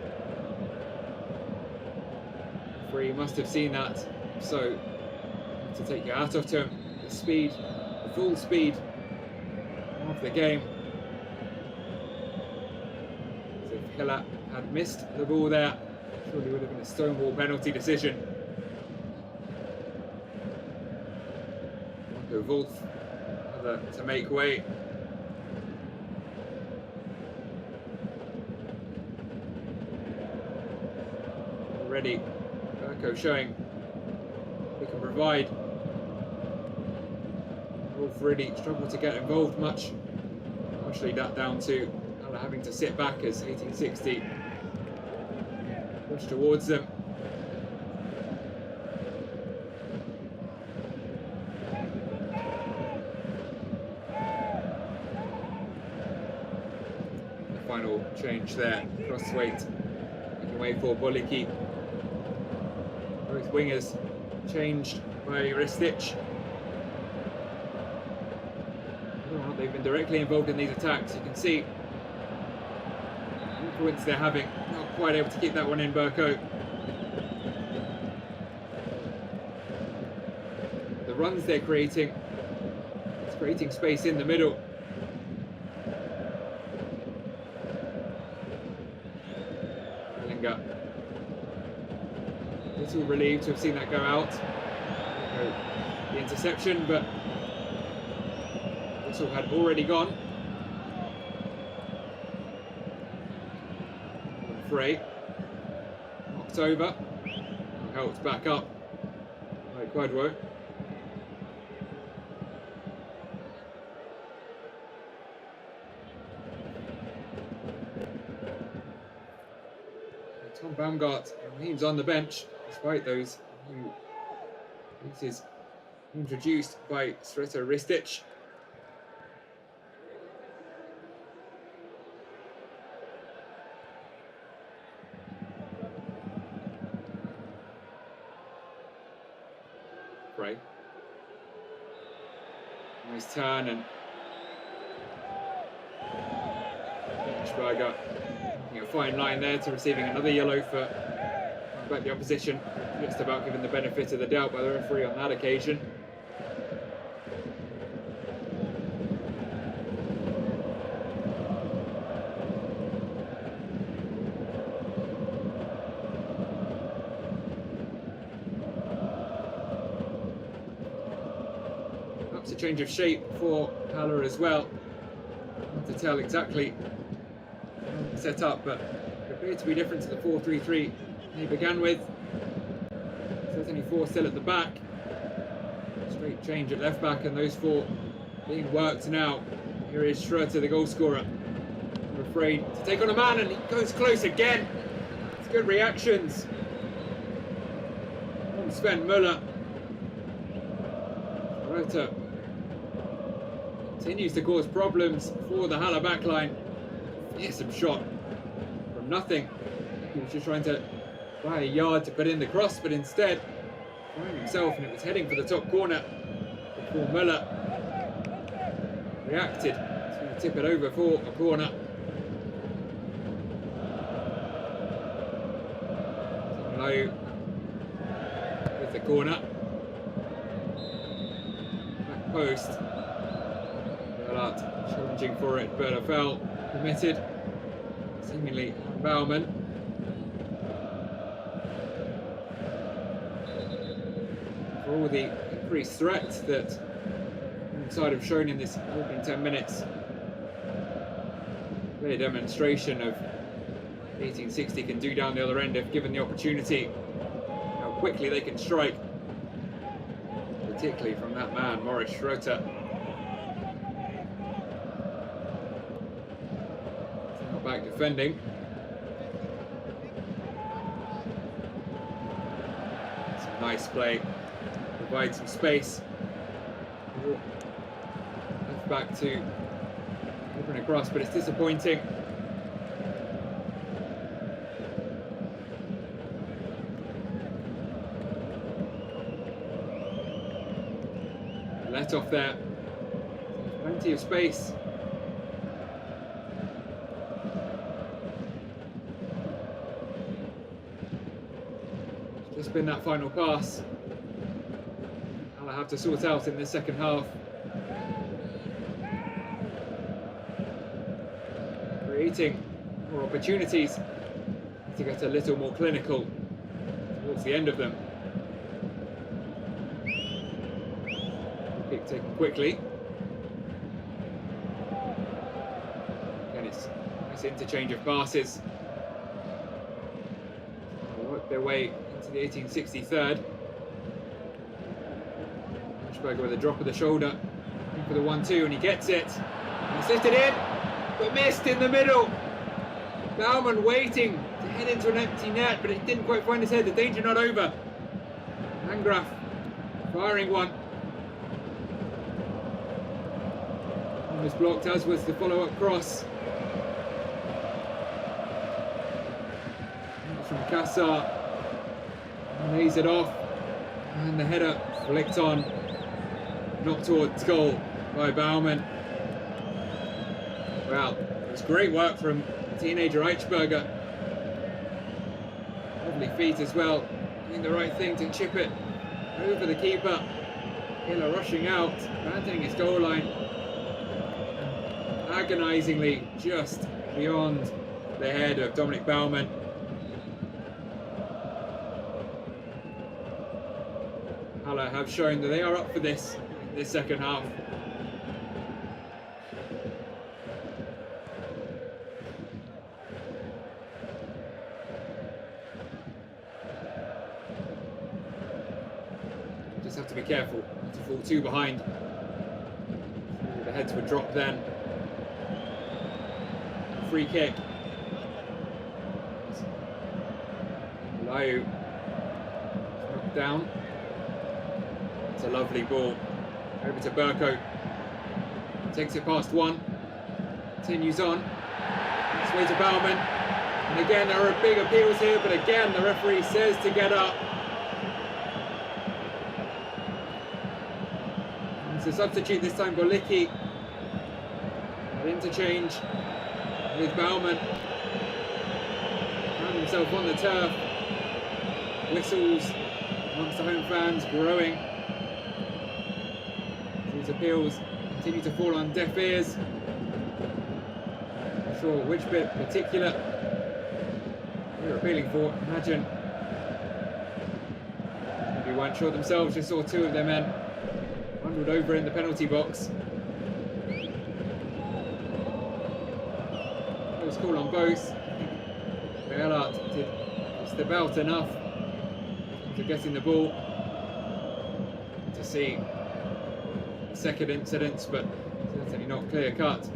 He must have seen that, so to take your hat off to him. The speed, the full speed of the game. So if Hiller had missed the ball there, surely would have been a stonewall penalty decision. Marco Wolf to make way. Already showing we can provide. Wolf really struggled to get involved much. Partially that down to Halle having to sit back as 1860 pushed towards them. final change there. Cross weight, making way for Boliki. Both wingers changed by Ristic. They've been directly involved in these attacks. You can see the influence they're having. Not quite able to keep that one in, Burko. The runs they're creating, it's creating space in the middle. Linga. A little relieved to have seen that go out. The interception, but whistle had already gone. Frey knocked over, helped back up by Quadwo. Tom Baumgart remains on the bench despite those new pieces introduced by Sreto Ristic. Frey. Nice turn, and Schberger a fine line there to receiving another yellow for back the opposition. Just about given the benefit of the doubt by the referee on that occasion. Perhaps a change of shape for Haller as well. Hard to tell exactly set up, but it appeared to be different to the 4-3-3 he began with. Certainly four still at the back. Straight change at left back, and those four being worked now. Here is Schroeter, the goal scorer. I'm afraid to take on a man, and he goes close again. It's good reactions from Sven Müller. Schroeter continues to cause problems for the Haller backline. Fearsome shot from nothing. He was just trying to buy a yard to put in the cross, but instead find himself, and it was heading for the top corner before Müller reacted to tip it over for a corner. Low with the corner. Back post. Berlat challenging for it, but a foul committed, seemingly on Baumann. For all the increased threat that inside have shown in this opening 10 minutes, clear demonstration of 1860 can do down the other end if given the opportunity. How quickly they can strike, particularly from that man, Morris Schroeter. Back defending. Some nice play. Provide some space. Left back to open across, but it's disappointing. Let off there. Plenty of space. Just been that final pass. I'll have to sort out in this second half. Creating more opportunities to get a little more clinical towards the end of them. Kick taken quickly. Again, it's a nice interchange of passes. They'll work their way into the 1863rd. Schberger with a drop of the shoulder for the 1-2, and he gets it. He's lifted in, but missed in the middle. Baumann waiting to head into an empty net, but it didn't quite find his head. The danger not over. Landgraf firing one. And was blocked, as was the follow-up cross. Kassar lays it off, and the header flicked on, not towards goal by Baumann. Well, it was great work from teenager Eichberger. Lovely feet as well, doing the right thing to chip it over the keeper. Hiller rushing out, abandoning his goal line, agonisingly just beyond the head of Dominic Baumann. Halle have shown that they are up for this in this second half. Just have to be careful not to fall too behind. The heads would drop then. Free kick. Layu knocked down. It's a lovely ball. Over to Burko. Takes it past one. Continues on. This way to Baumann. And again, there are big appeals here, but again, the referee says to get up. And to substitute this time, Golicki. An interchange with Baumann. Found himself on the turf. Whistles amongst the home fans growing. These appeals continue to fall on deaf ears. Not sure which bit in particular they're appealing for. Imagine maybe weren't sure themselves, just saw two of their men bundled over in the penalty box. Close call on both. Beilart did just about enough to get in the ball to see the second incident, but certainly not clear cut.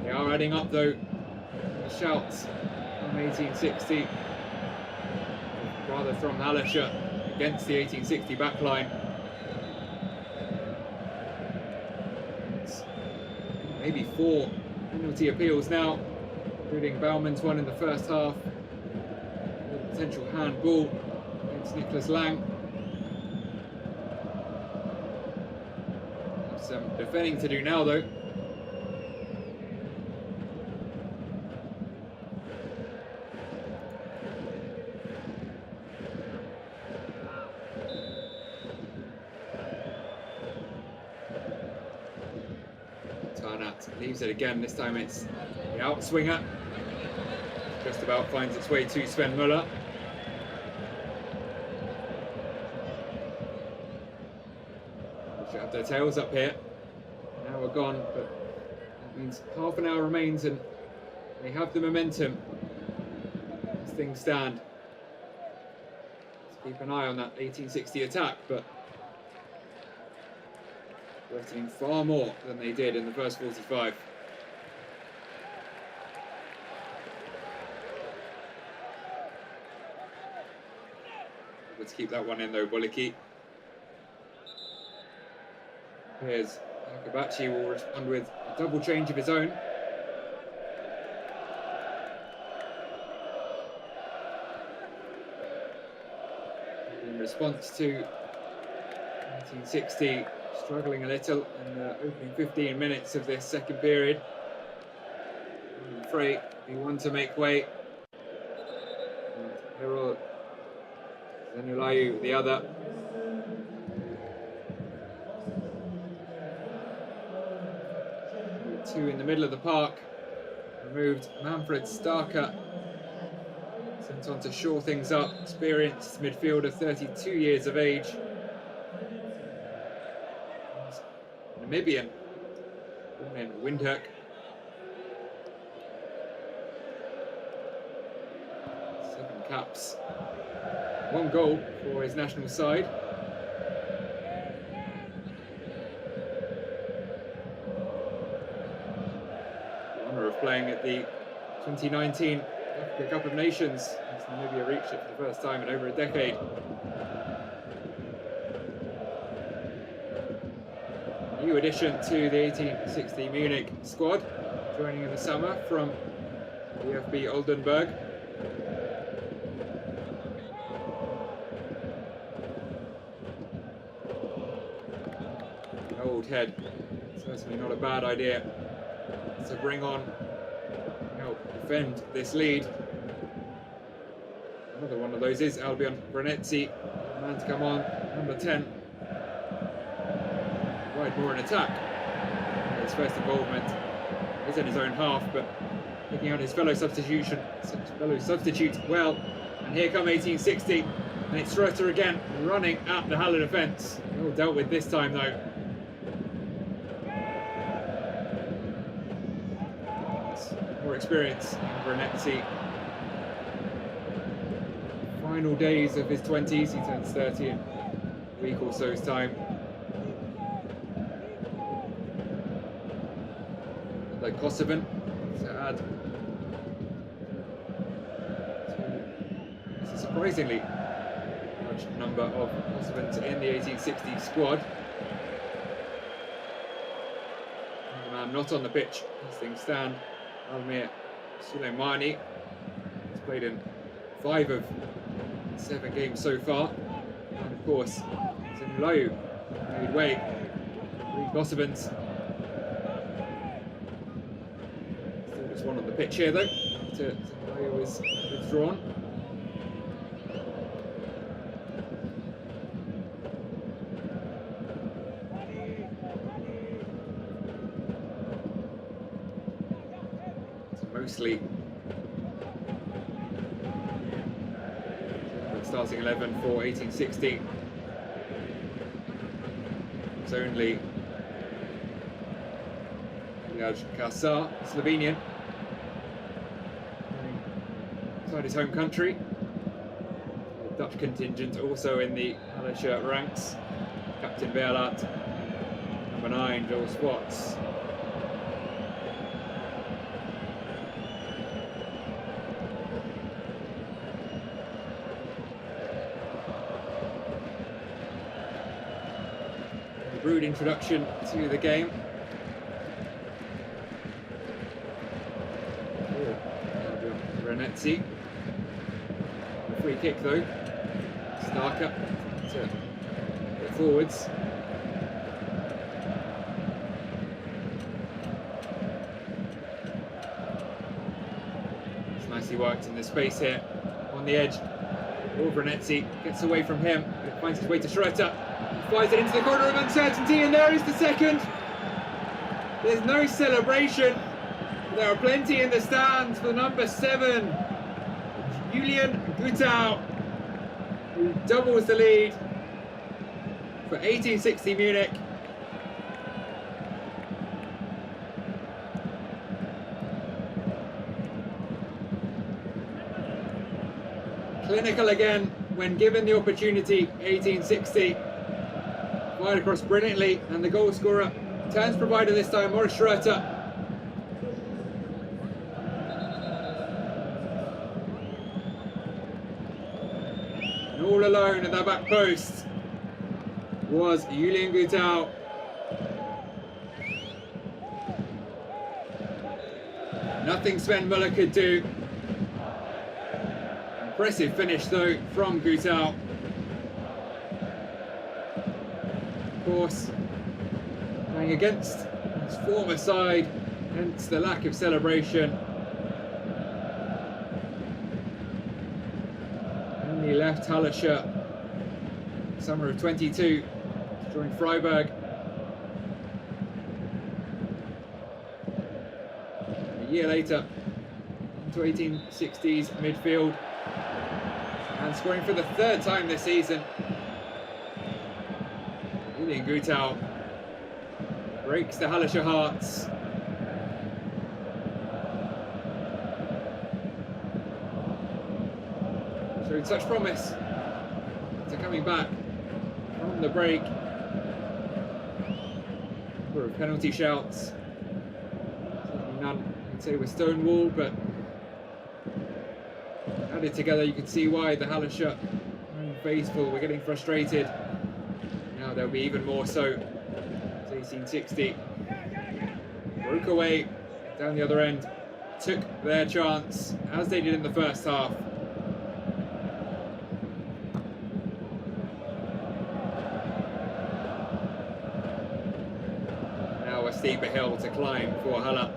They are adding up though. The shouts from 1860, rather from Hallescher against the 1860 backline. It's maybe 4 penalty appeals now, including Baumann's one in the first half. Potential handball against Niklas Lang. Have some defending to do now though. Tarnat leaves it again, this time it's the outswinger. Just about finds its way to Sven Müller. Should have their tails up here. Now we're gone, but that means half an hour remains and they have the momentum as things stand. Let's keep an eye on that 1860 attack, but threatening far more than they did in the first 45. Let's keep that one in though, Golicki. Here's Akabachi, will respond with a double change of his own. In response to 1960 struggling a little in the opening 15 minutes of this second period. I'm afraid he wanted to make way. Herald Zenulayu the other. Two in the middle of the park. Removed Manfred Starker. Sent on to shore things up. Experienced midfielder, 32 years of age. Namibian. Born in Windhoek. 7 caps. 1 goal for his national side. Playing at the 2019 Africa Cup of Nations as Namibia reached it for the first time in over a decade. New addition to the 1860 Munich squad, joining in the summer from VfB Oldenburg. head. Certainly not a bad idea to bring on, help defend this lead. Another one of those is Albion Granetzi, man to come on, number 10. Provide more in attack. His first involvement is in his own half, but picking out his fellow substitute well. And here come 1860, and it's Schroeter again, running at the Halle defence. Well dealt with this time though. More experience in Granetzi. Final days of his 20s, he turns 30 in a week or so's time. Like Kosovan to add to a surprisingly large number of Kosovans in the 1860 squad. The man not on the pitch as things stand, Almir Suleimani, has played in 5 of 7 games so far, and of course Zenulayu made way, 3 Kosovans. Still just one on the pitch here though, after Zenulayu was withdrawn. So mostly starting 11 for 1860. It's only Iljaj Kasar, Slovenian, inside his home country. The Dutch contingent also in the Hallescher ranks. Captain Beerlaat, number 9, Joel Spots. Rude introduction to the game. Granetzi. Free kick though. Starker to get forwards. It's nicely worked in the space here on the edge. Granetzi gets away from him, but finds his way to Schroeter. Flies it into the corner of uncertainty, and there is the second. There's no celebration. There are plenty in the stands for number 7, Julian Gutau, who doubles the lead for 1860 Munich. Clinical again when given the opportunity, 1860. Wide across brilliantly, and the goal scorer turns provider this time, Morris Schroeter. And all alone at that back post was Julian Gutau. Nothing Sven Muller could do. Impressive finish though from Gutau. Course, playing against his former side, hence the lack of celebration. Only left Hallescher summer of 22 to join Freiburg. A year later, into 1860s midfield, and scoring for the 3rd time this season. Julian Gutau breaks the Hallescher hearts. Showed such promise to coming back from the break. Number of penalty shouts. Certainly none I'd say were stonewalled, but added together you can see why the Hallescher faithful were getting frustrated. Now there'll be even more so. It's 1860. Broke away down the other end. Took their chance, as they did in the first half. steeper hill to climb for Halle.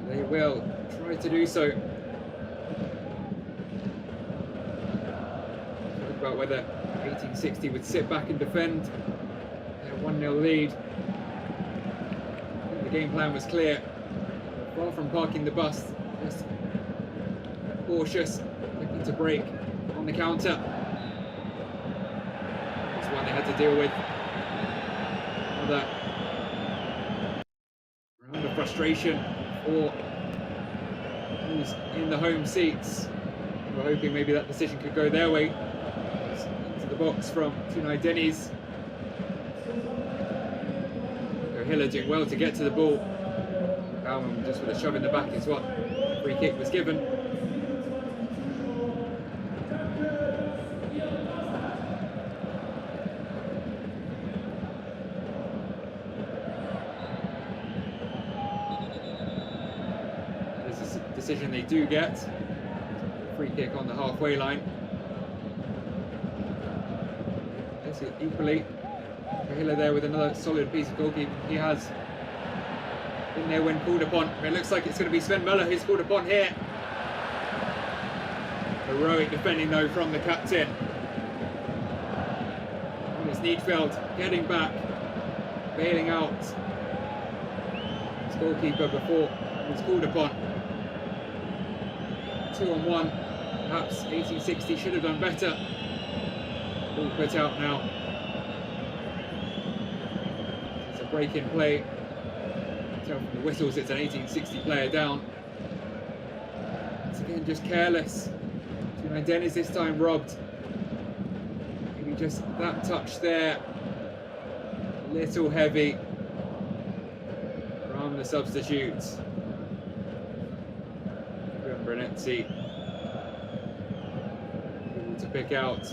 They will try to do so. Talk about whether 1860 would sit back and defend their 1-0 lead. I think the game plan was clear. Far from parking the bus, just cautious, looking to break on the counter. That's one they had to deal with. Another round of frustration for who's in the home seats. We're hoping maybe that decision could go their way. Into the box from Tunai Dennis. Hiller doing well to get to the ball. Baumann just with a shove in the back is what the free kick was given. There's a decision they do get. Free kick on the halfway line. Equally, Hiller there with another solid piece of goalkeeping. He has been there when called upon. It looks like it's going to be Sven Möller who's called upon here. Heroic defending though from the captain. And it's Niedveld getting back, bailing out his goalkeeper before he was called upon. 2-on-1. Perhaps 1860 should have done better. Ball put out now. It's a break in play. Tell from the whistles it's an 1860 player down. Once again, just careless. Tunai Dennis this time robbed. Maybe just that touch there. A little heavy from the substitutes. Brenetzi able to pick out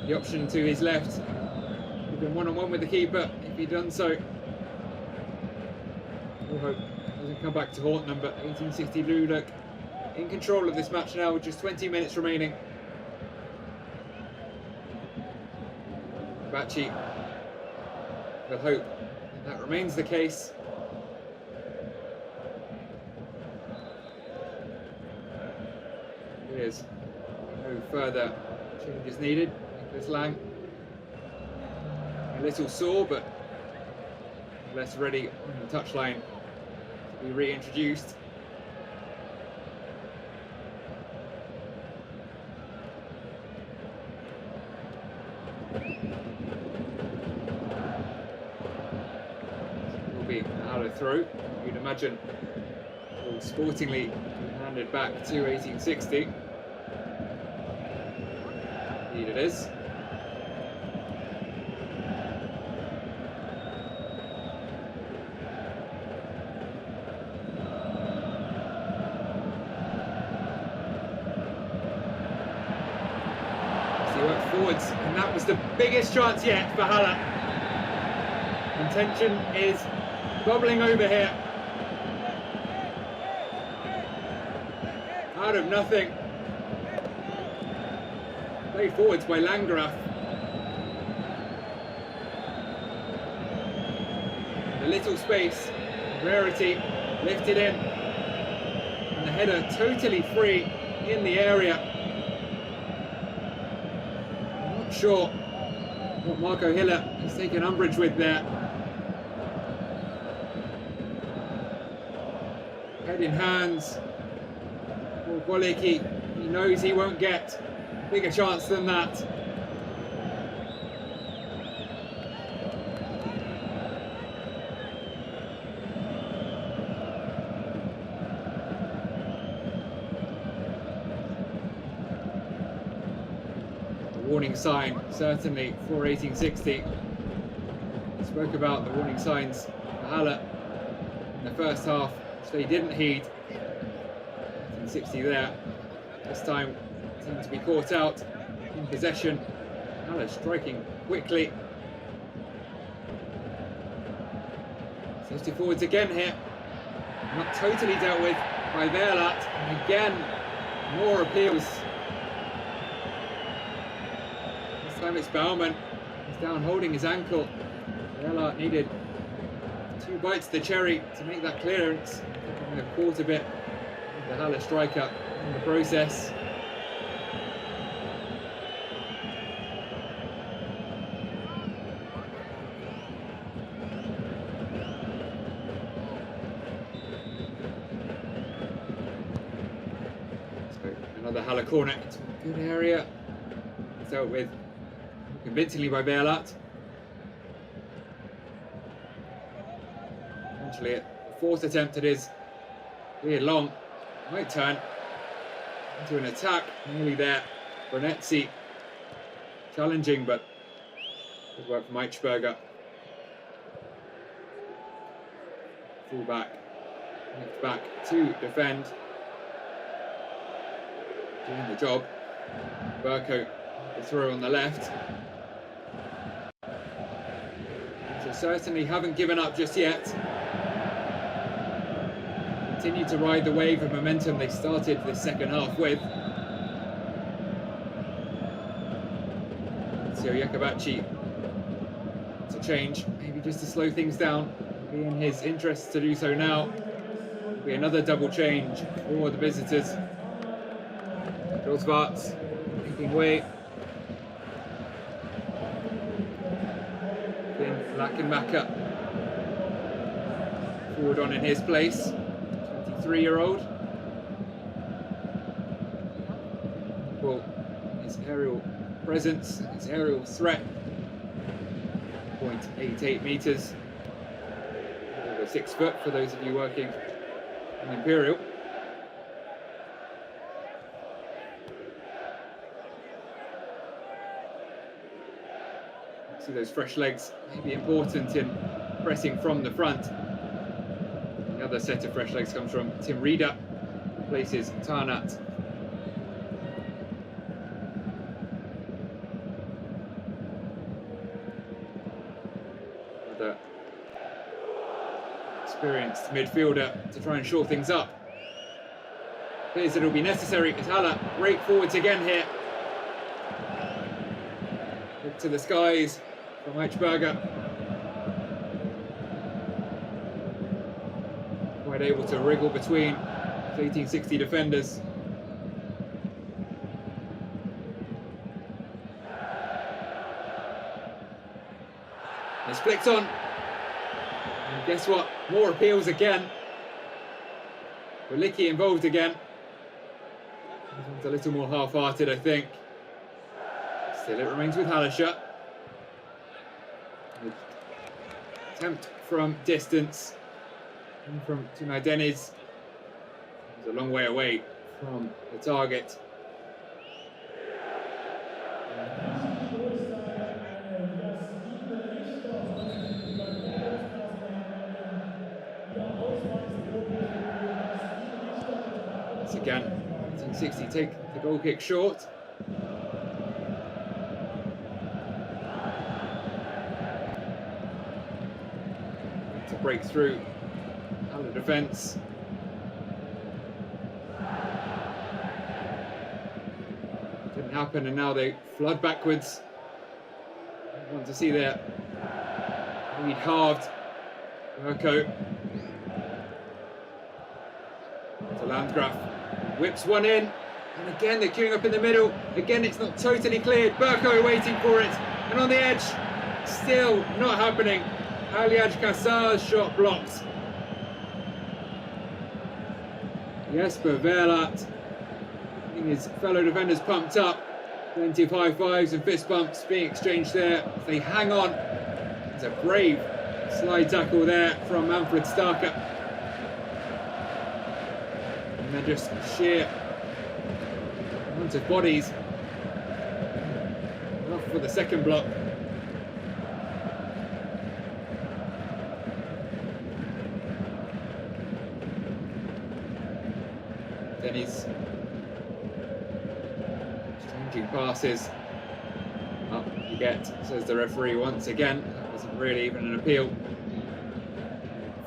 the option to his left. He'd been one-on-one with the keeper if he'd done so. We'll hope it doesn't come back to haunt them, but 1860 do look in control of this match now with just 20 minutes remaining. Bachi will hope that remains the case. There's no further changes needed. Nicholas Lang a little sore, but less ready on the touchline to be reintroduced. Will be a Halle throw. You'd imagine will sportingly be handed back to 1860. Indeed it is. Forwards, and that was the biggest chance yet for Halle. Intention is bubbling over here. Out of nothing. Played forwards by Landgraf. A little space, Rarity lifted in, and the header totally free in the area. Sure what Marco Hiller has taken umbrage with there. Head in hands for Bolecki. He knows he won't get a bigger chance than that. Warning sign, certainly, for 1860. Spoke about the warning signs for Halle in the first half, which they didn't heed. 1860 there. This time, seemed to be caught out in possession. Halle striking quickly. Safety forwards again here. Not totally dealt with by Verlat. And again, more appeals. This time it's Baumann. He's down holding his ankle. Behrlat needed 2 bites of the cherry to make that clearance. And caught a bit of the Halle striker in the process. Another Halle corner into a good area. Dealt with convincingly by Behrlat. Eventually, a 4th attempt it is. Cleared long. Might turn into an attack. Nearly there. Brunetzi challenging, but good work from Eichberger. Full back. Left back to defend. Doing the job. Burko, the throw on the left. So certainly haven't given up just yet. Continue to ride the wave of momentum they started the second half with. So Iacobacci to change, maybe just to slow things down. It'll be in his interest to do so now. It'll be another double change for the visitors. Schwartz making way. Then Lackenmacher forward on in his place. 23-year-old. Well, his aerial presence, his aerial threat. 0.88 meters. Over 6 foot for those of you working in Imperial. See those fresh legs may be important in pressing from the front. The other set of fresh legs comes from Tim Rieder, places Tarnat. Another experienced midfielder to try and shore things up. Appears that it'll be necessary as Halle break forwards again here. Look to the skies from Eichberger. Quite able to wriggle between 1860 defenders. It's flicked on. And guess what? More appeals again. Walicki involved again. This one's a little more half-hearted, I think. Still, it remains with Hallescher. Attempt from distance. And from Tunay Deniz. He's a long way away from the target. Once again, 1860 take the goal kick short. To break through out of defence. Didn't happen, and now they flood backwards. I want to see their lead halved. Burko to Landgraf, whips one in, and again they're queuing up in the middle. Again, it's not totally cleared. Burko waiting for it, and on the edge, still not happening. Aliaj Kassar's shot blocked. Jesper Behrlat getting his fellow defenders pumped up. Plenty of high fives and fist bumps being exchanged there. They hang on. There's a brave slide tackle there from Manfred Starker. And then just sheer amount of bodies. Enough for the second block. Deniz exchanging passes. Up you get, says the referee once again. That wasn't really even an appeal.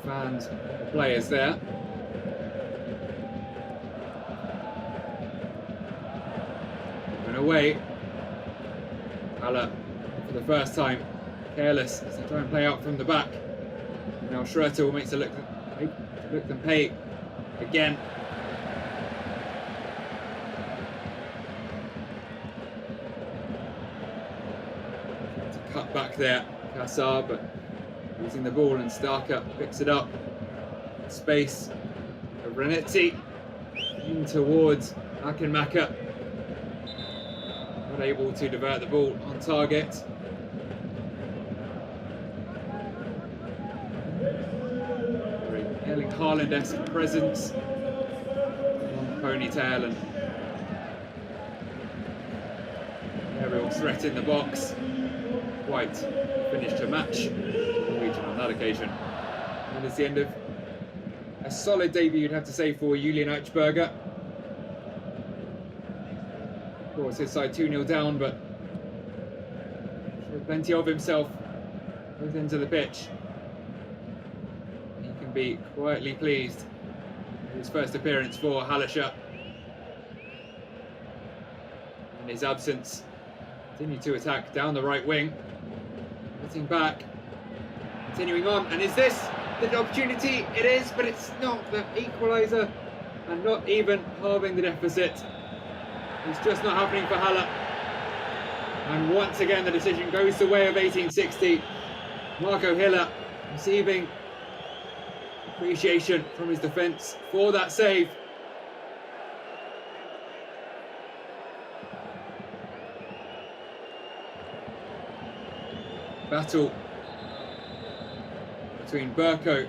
Fans, the players there. Given away. Halle for the first time. Careless as they try and play out from the back. Now Schroeter will make to look them pay again. To cut back there, Kassar, but losing the ball, and Starker picks it up. Space. Renetti in towards Akinmaka. Not able to divert the ball on target. Very Erling Haaland-esque presence. Long ponytail and aerial threat in the box. Quite finished a match Norwegian on that occasion. And it's the end of a solid debut, you'd have to say, for Julian Eichberger. Of course, his side 2-0 down, but showed plenty of himself both ends of the pitch. He can be quietly pleased with his first appearance for Hallescher. In his absence, continue to attack down the right wing. Getting back, continuing on, and is this the opportunity? It is, but it's not the equaliser, and not even halving the deficit. It's just not happening for Halle. And once again, the decision goes the way of 1860. Marco Hiller receiving appreciation from his defence for that save. Battle between Burko.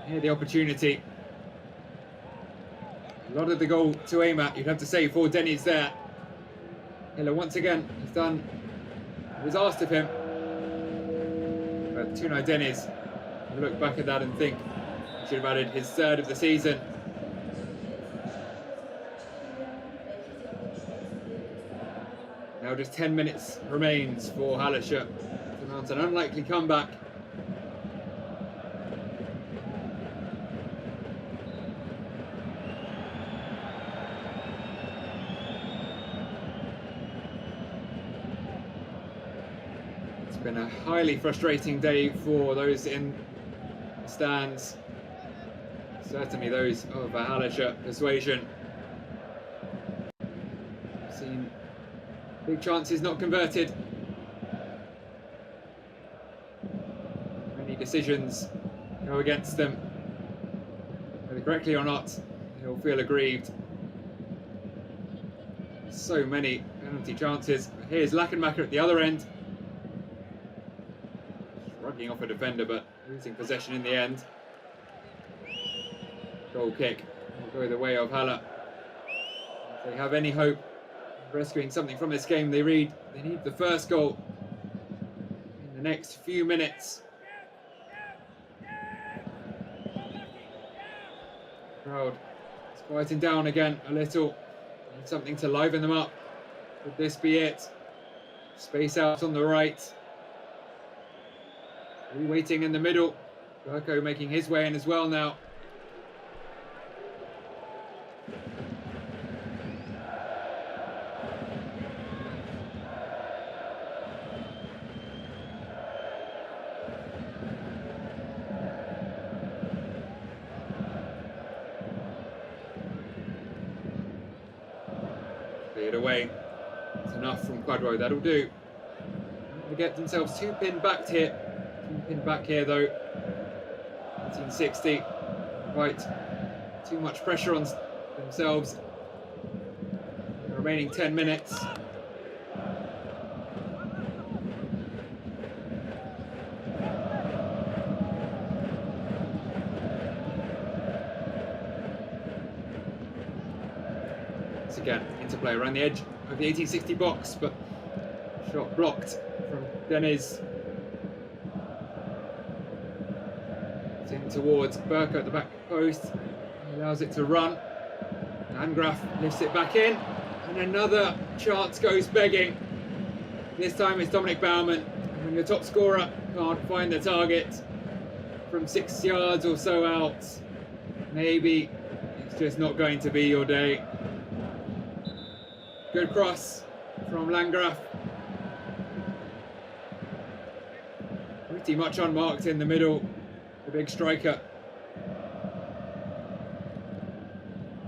Here the opportunity. A lot of the goal to aim at, you'd have to say, for Denny's there. Hiller once again has done what was asked of him. But Tunai Dennis, you look back at that and think he should have added his third of the season. Now just 10 minutes remains for Hallescher to mount an unlikely comeback. It's been a highly frustrating day for those in the stands, certainly those of a Hallescher persuasion. Seen big chances not converted. Many decisions go against them. Whether correctly or not, they'll feel aggrieved. So many penalty chances. Here's Lackenmacher at the other end. Shrugging off a defender, but losing possession in the end. Goal kick will go the way of Halle. If they have any hope rescuing something from this game, they need the first goal in the next few minutes. Crowd is quieting down again a little. Need something to liven them up. Could this be it? Space out on the right. Waiting in the middle. Burko making his way in as well now. Cleared away. It's enough from Quadro, that'll do. They get themselves two pinned back here. Though. 1860. Quite too much pressure on themselves. The remaining 10 minutes. Once again, interplay around the edge of the 1860 box, but shot blocked from Deniz. In towards Burko at the back post. He allows it to run. Landgraf lifts it back in. And another chance goes begging. This time it's Dominic Baumann. And when your top scorer can't find the target from 6 yards or so out, maybe it's just not going to be your day. Good cross from Landgraf. Pretty much unmarked in the middle, the big striker.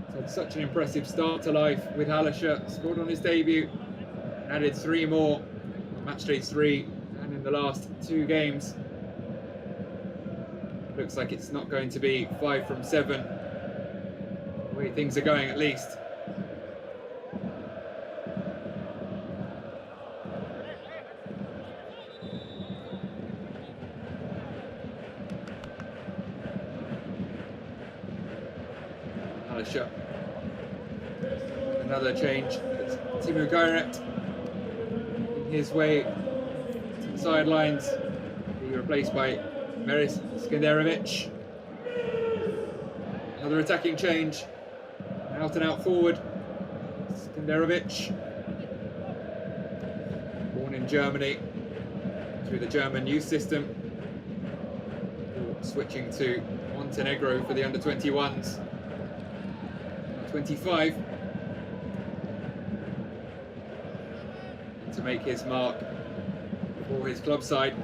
He's had such an impressive start to life with Hallescher. Scored on his debut, added 3 more on matchday 3 and in the last 2 games. Looks like it's not going to be 5 from 7. The way things are going, at least. Hallescher. Another change. It's Timo Gairet in his way to the sidelines. Being replaced by Meris Skenderovic. Another attacking change. Out and out forward. Skenderovic. Born in Germany through the German youth system. Switching to Montenegro for the under-21s. 25. To make his mark for his club side.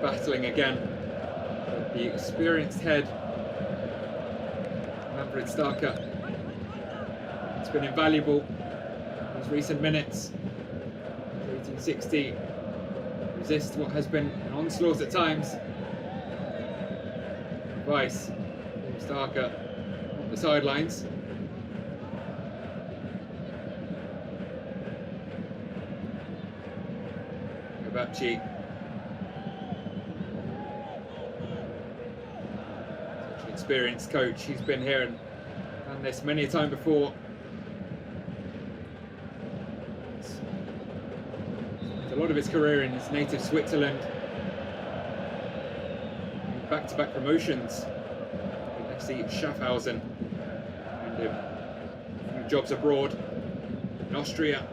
Battling again with the experienced head, Manfred Starker. It's been invaluable in his recent minutes. 1860 resist what has been an onslaught at times. Weiss from Starker on the sidelines. Kovaci. Experienced coach. He's been here and done this many a time before. A lot of his career in his native Switzerland. Back-to-back promotions with FC Schaffhausen and a few jobs abroad in Austria,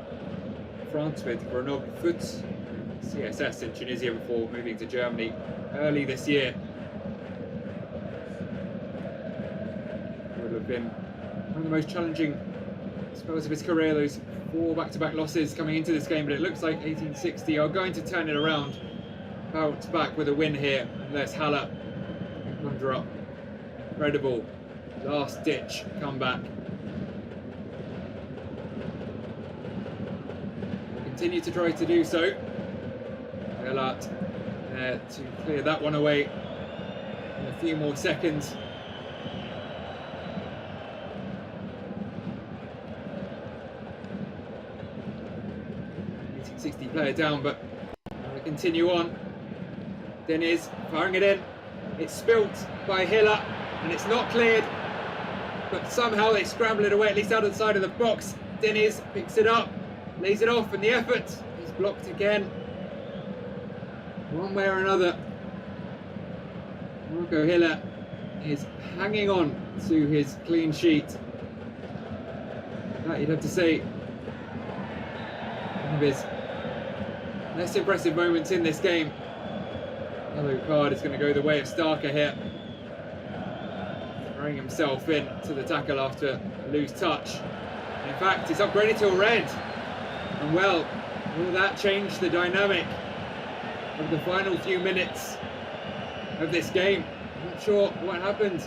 France with Grenoble Foot, CSS in Tunisia before moving to Germany early this year. Have been one of the most challenging spells of his career, those 4 back-to-back losses coming into this game, but it looks like 1860 are going to turn it around, bounce back with a win here, unless Haller can conjure up incredible last-ditch comeback. We'll continue to try to do so. Elart there to clear that one away in a few more seconds. Player down, but we continue on. Deniz firing it in. It's spilt by Hiller and it's not cleared, but somehow they scramble it away, at least out of the side of the box. Deniz picks it up, lays it off, and the effort is blocked again. One way or another, Marco Hiller is hanging on to his clean sheet. That you'd have to say one of his less impressive moments in this game. Yellow card is going to go the way of Starker here. Throwing himself in to the tackle after a loose touch. In fact, it's upgraded to a red. And well, will that change the dynamic of the final few minutes of this game? I'm not sure what happened.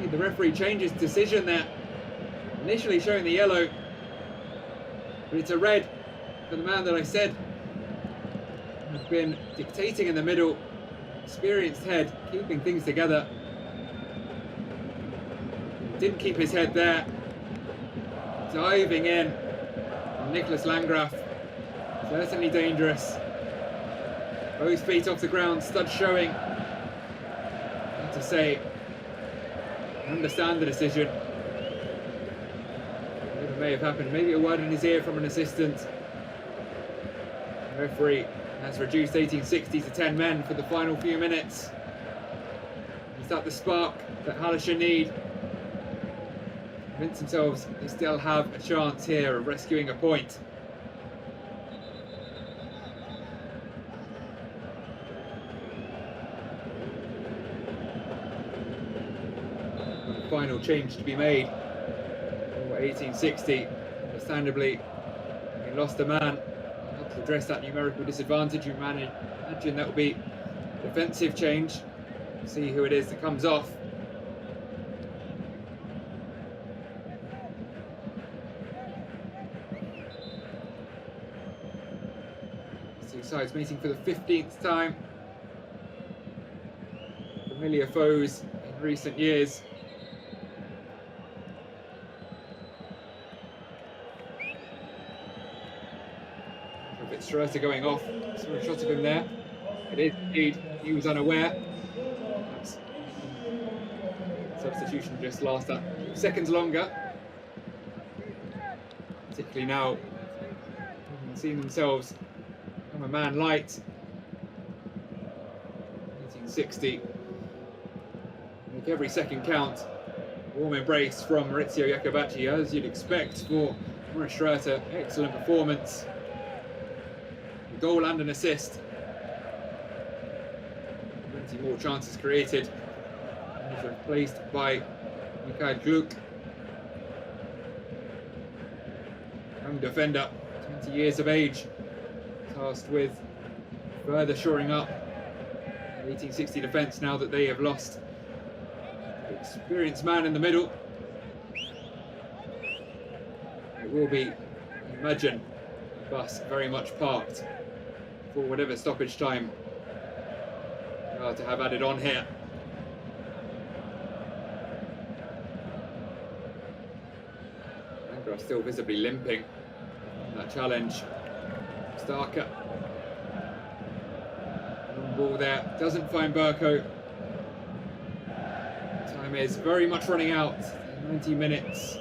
The referee changes decision there. Initially showing the yellow, but it's a red for the man that I said has been dictating in the middle. Experienced head, keeping things together. Didn't keep his head there. Diving in on Nicholas Landgraf. Certainly dangerous. Both feet off the ground, stud showing. I have to say, I understand the decision. Whatever may have happened, maybe a word in his ear from an assistant. The referee has reduced 1860 to 10 men for the final few minutes. Is that the spark that Hallescher need? Convince themselves they still have a chance here of rescuing a point. final change to be made for 1860. Understandably, he lost a man. Helped to address that numerical disadvantage. You imagine that will be a defensive change. See who it is that comes off. Two sides meeting for the 15th time. Familiar foes in recent years. Strata going off. Saw a shot of him there. It is indeed. He was unaware. Perhaps substitution just last that seconds longer. Particularly now, having seen themselves become a man light. 1860. Make every second count. Warm embrace from Maurizio Iacobacci, as you'd expect for Strata. Excellent performance. A goal and an assist. Plenty more chances created. These are placed by Mikhail Gluk. Young defender, 20 years of age, tasked with further shoring up the 1860 defence now that they have lost an experienced man in the middle. It will be, imagine, a bus very much parked for whatever stoppage time to have added on here. Landgraf still visibly limping in that challenge. Starker. Long ball there, doesn't find Burko. Time is very much running out. 90 minutes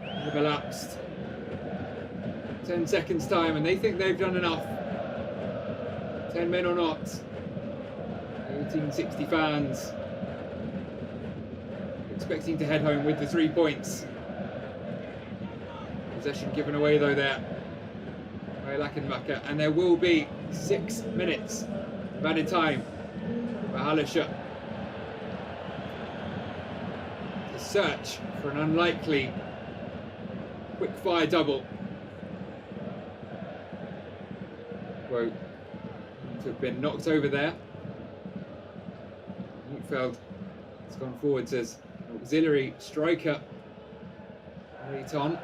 have elapsed. 10 seconds time, and they think they've done enough. 10 men or not. 1860 fans expecting to head home with the 3 points. Possession given away though there by Lackenmacher, and there will be 6 minutes of added time for Hallescher to search for an unlikely quick-fire double. Quote, to have been knocked over there. Neufeld has gone forwards as an auxiliary striker. Late on.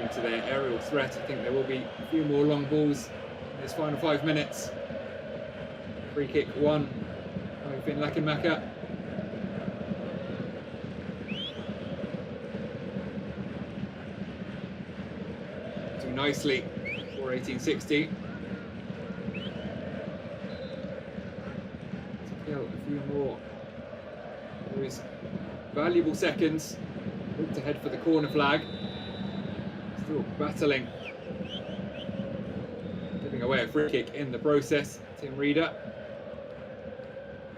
Into their aerial threat, I think there will be a few more long balls in this final 5 minutes. Free kick one by Finn Lackenmacher. Do nicely for 1860. To kill a few more of those valuable seconds. Look to head for the corner flag. Still battling. Giving away a free kick in the process. Tim Reeder.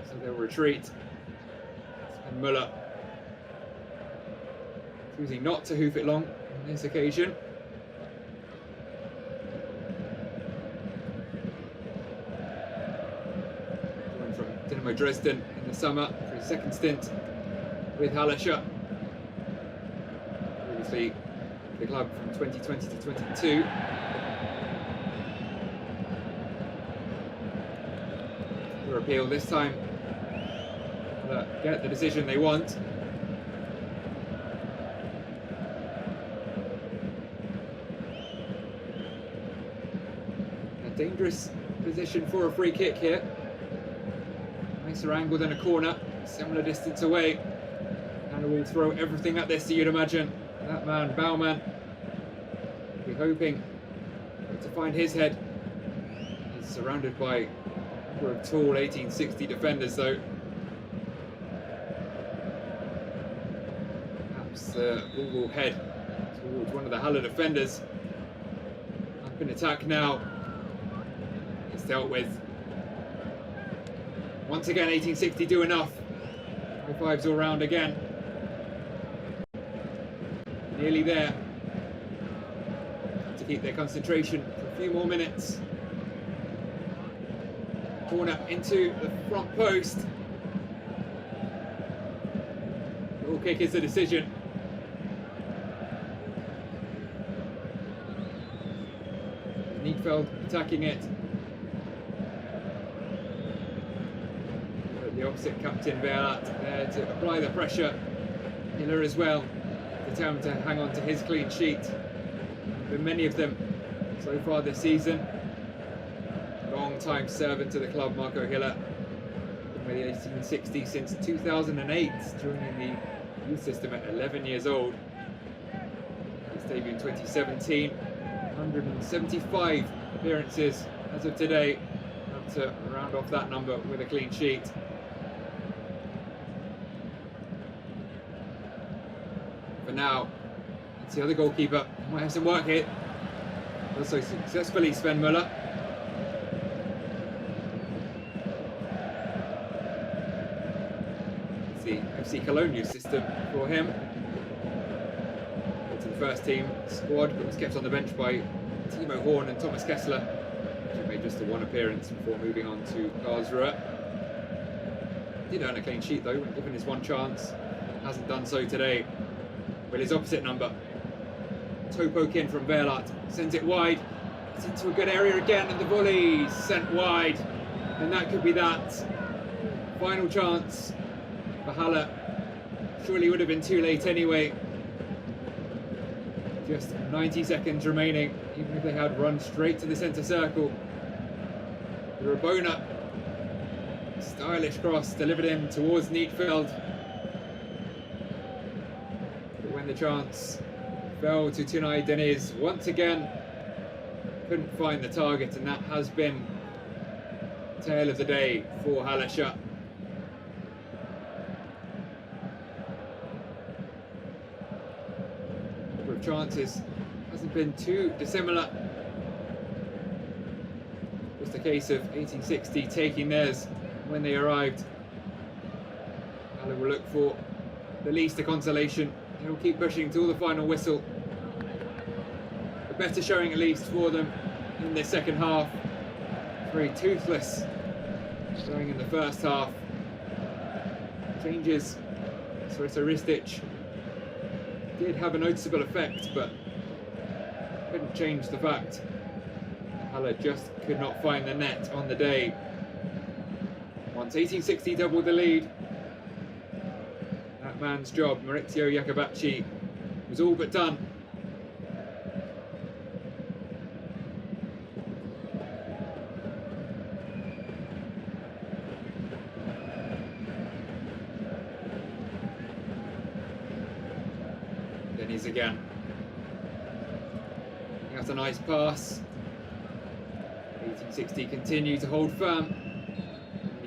So they'll retreat. Sven Muller choosing not to hoof it long on this occasion. Joined from Dynamo Dresden in the summer for his second stint with Hallescher. Previously the club from 2020 to 22. For appeal this time, get the decision they want. A dangerous position for a free kick here. Nicer angle than a corner, similar distance away. And will throw everything at this, you'd imagine. That man, Baumann, will be hoping to find his head. He's surrounded by a number of tall 1860 defenders, though. Perhaps the ball will head towards one of the Halle defenders. Up in attack now. It's dealt with. Once again, 1860 do enough. High fives all round again. Nearly there to keep their concentration for a few more minutes. corner into the front post. Goal kick is the decision. Nietfeld attacking it. But the opposite captain Verlat there to apply the pressure. Hiller as well, determined to hang on to his clean sheet. There been many of them so far this season. Long-time servant to the club, Marco Hiller. Been with the 1860 since 2008, joining the youth system at 11 years old. His debut in 2017. 175 appearances as of today, up to round off that number with a clean sheet. For now, it's the other goalkeeper. Might have some work here. Also successfully, Sven Müller. It's the FC Cologne youth system for him. To the first team squad, but was kept on the bench by Timo Horn and Thomas Kessler, who made just the one appearance before moving on to Karlsruhe. Did earn a clean sheet though when given his one chance. Hasn't done so today. Well, his opposite number. Toe poke in from Verlat, sends it wide. It's into a good area again, and the volley sent wide. And that could be that. Final chance for Halle. Surely would have been too late anyway. Just 90 seconds remaining, even if they had run straight to the centre circle. The Rabona, stylish cross, delivered in towards Nietfeld. But when the chance fell to Tunay Deniz, once again, couldn't find the target, and that has been tale of the day for Hallescher. Chances hasn't been too dissimilar. Just a case of 1860 taking theirs when they arrived. Halle will look for the least a consolation. They'll keep pushing till the final whistle. A better showing at least for them in this second half. Very toothless showing in the first half. Changes. Sreta Ristic did have a noticeable effect, but couldn't change the fact Halle just could not find the net on the day. Once 1860 doubled the lead, that man's job, Maurizio Iacobacci, was all but done. Deniz again. That's a nice pass. 1860 continue to hold firm.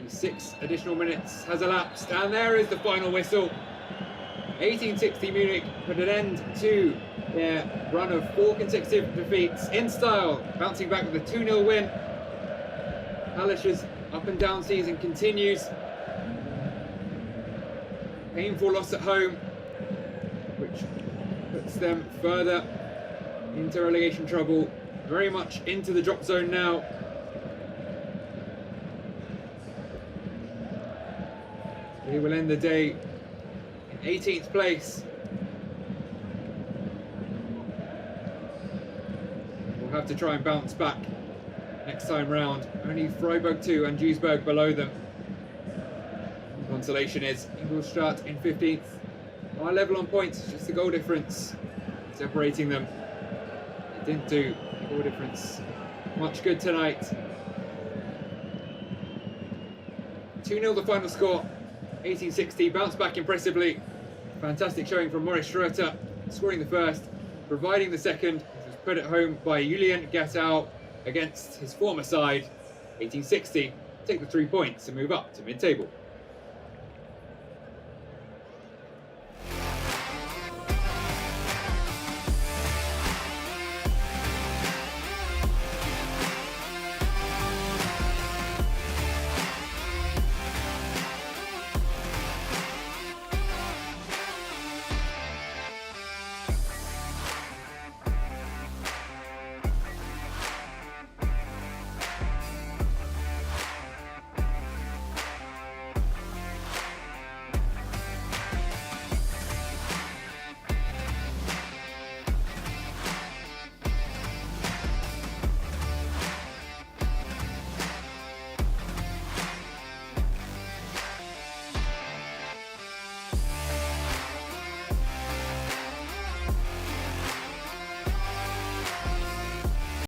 The 6 additional minutes has elapsed, and there is the final whistle. 1860 Munich put an end to their run of 4 consecutive defeats in style, bouncing back with a 2-0 win. Hallescher's up and down season continues. Painful loss at home, which puts them further into relegation trouble, very much into the drop zone now. They will end the day in 18th place. We'll have to try and bounce back next time round. Only Freiburg 2 and Duisburg below them. Consolation is Ingolstadt in 15th. Are level on points, just the goal difference separating them. It didn't do the goal difference much good tonight. 2-0 the final score. 1860 bounced back impressively. Fantastic showing from Maurice Schroeter, scoring the first, providing the second, which was put at home by Julian Gatau against his former side. 1860 take the 3 points and move up to mid-table.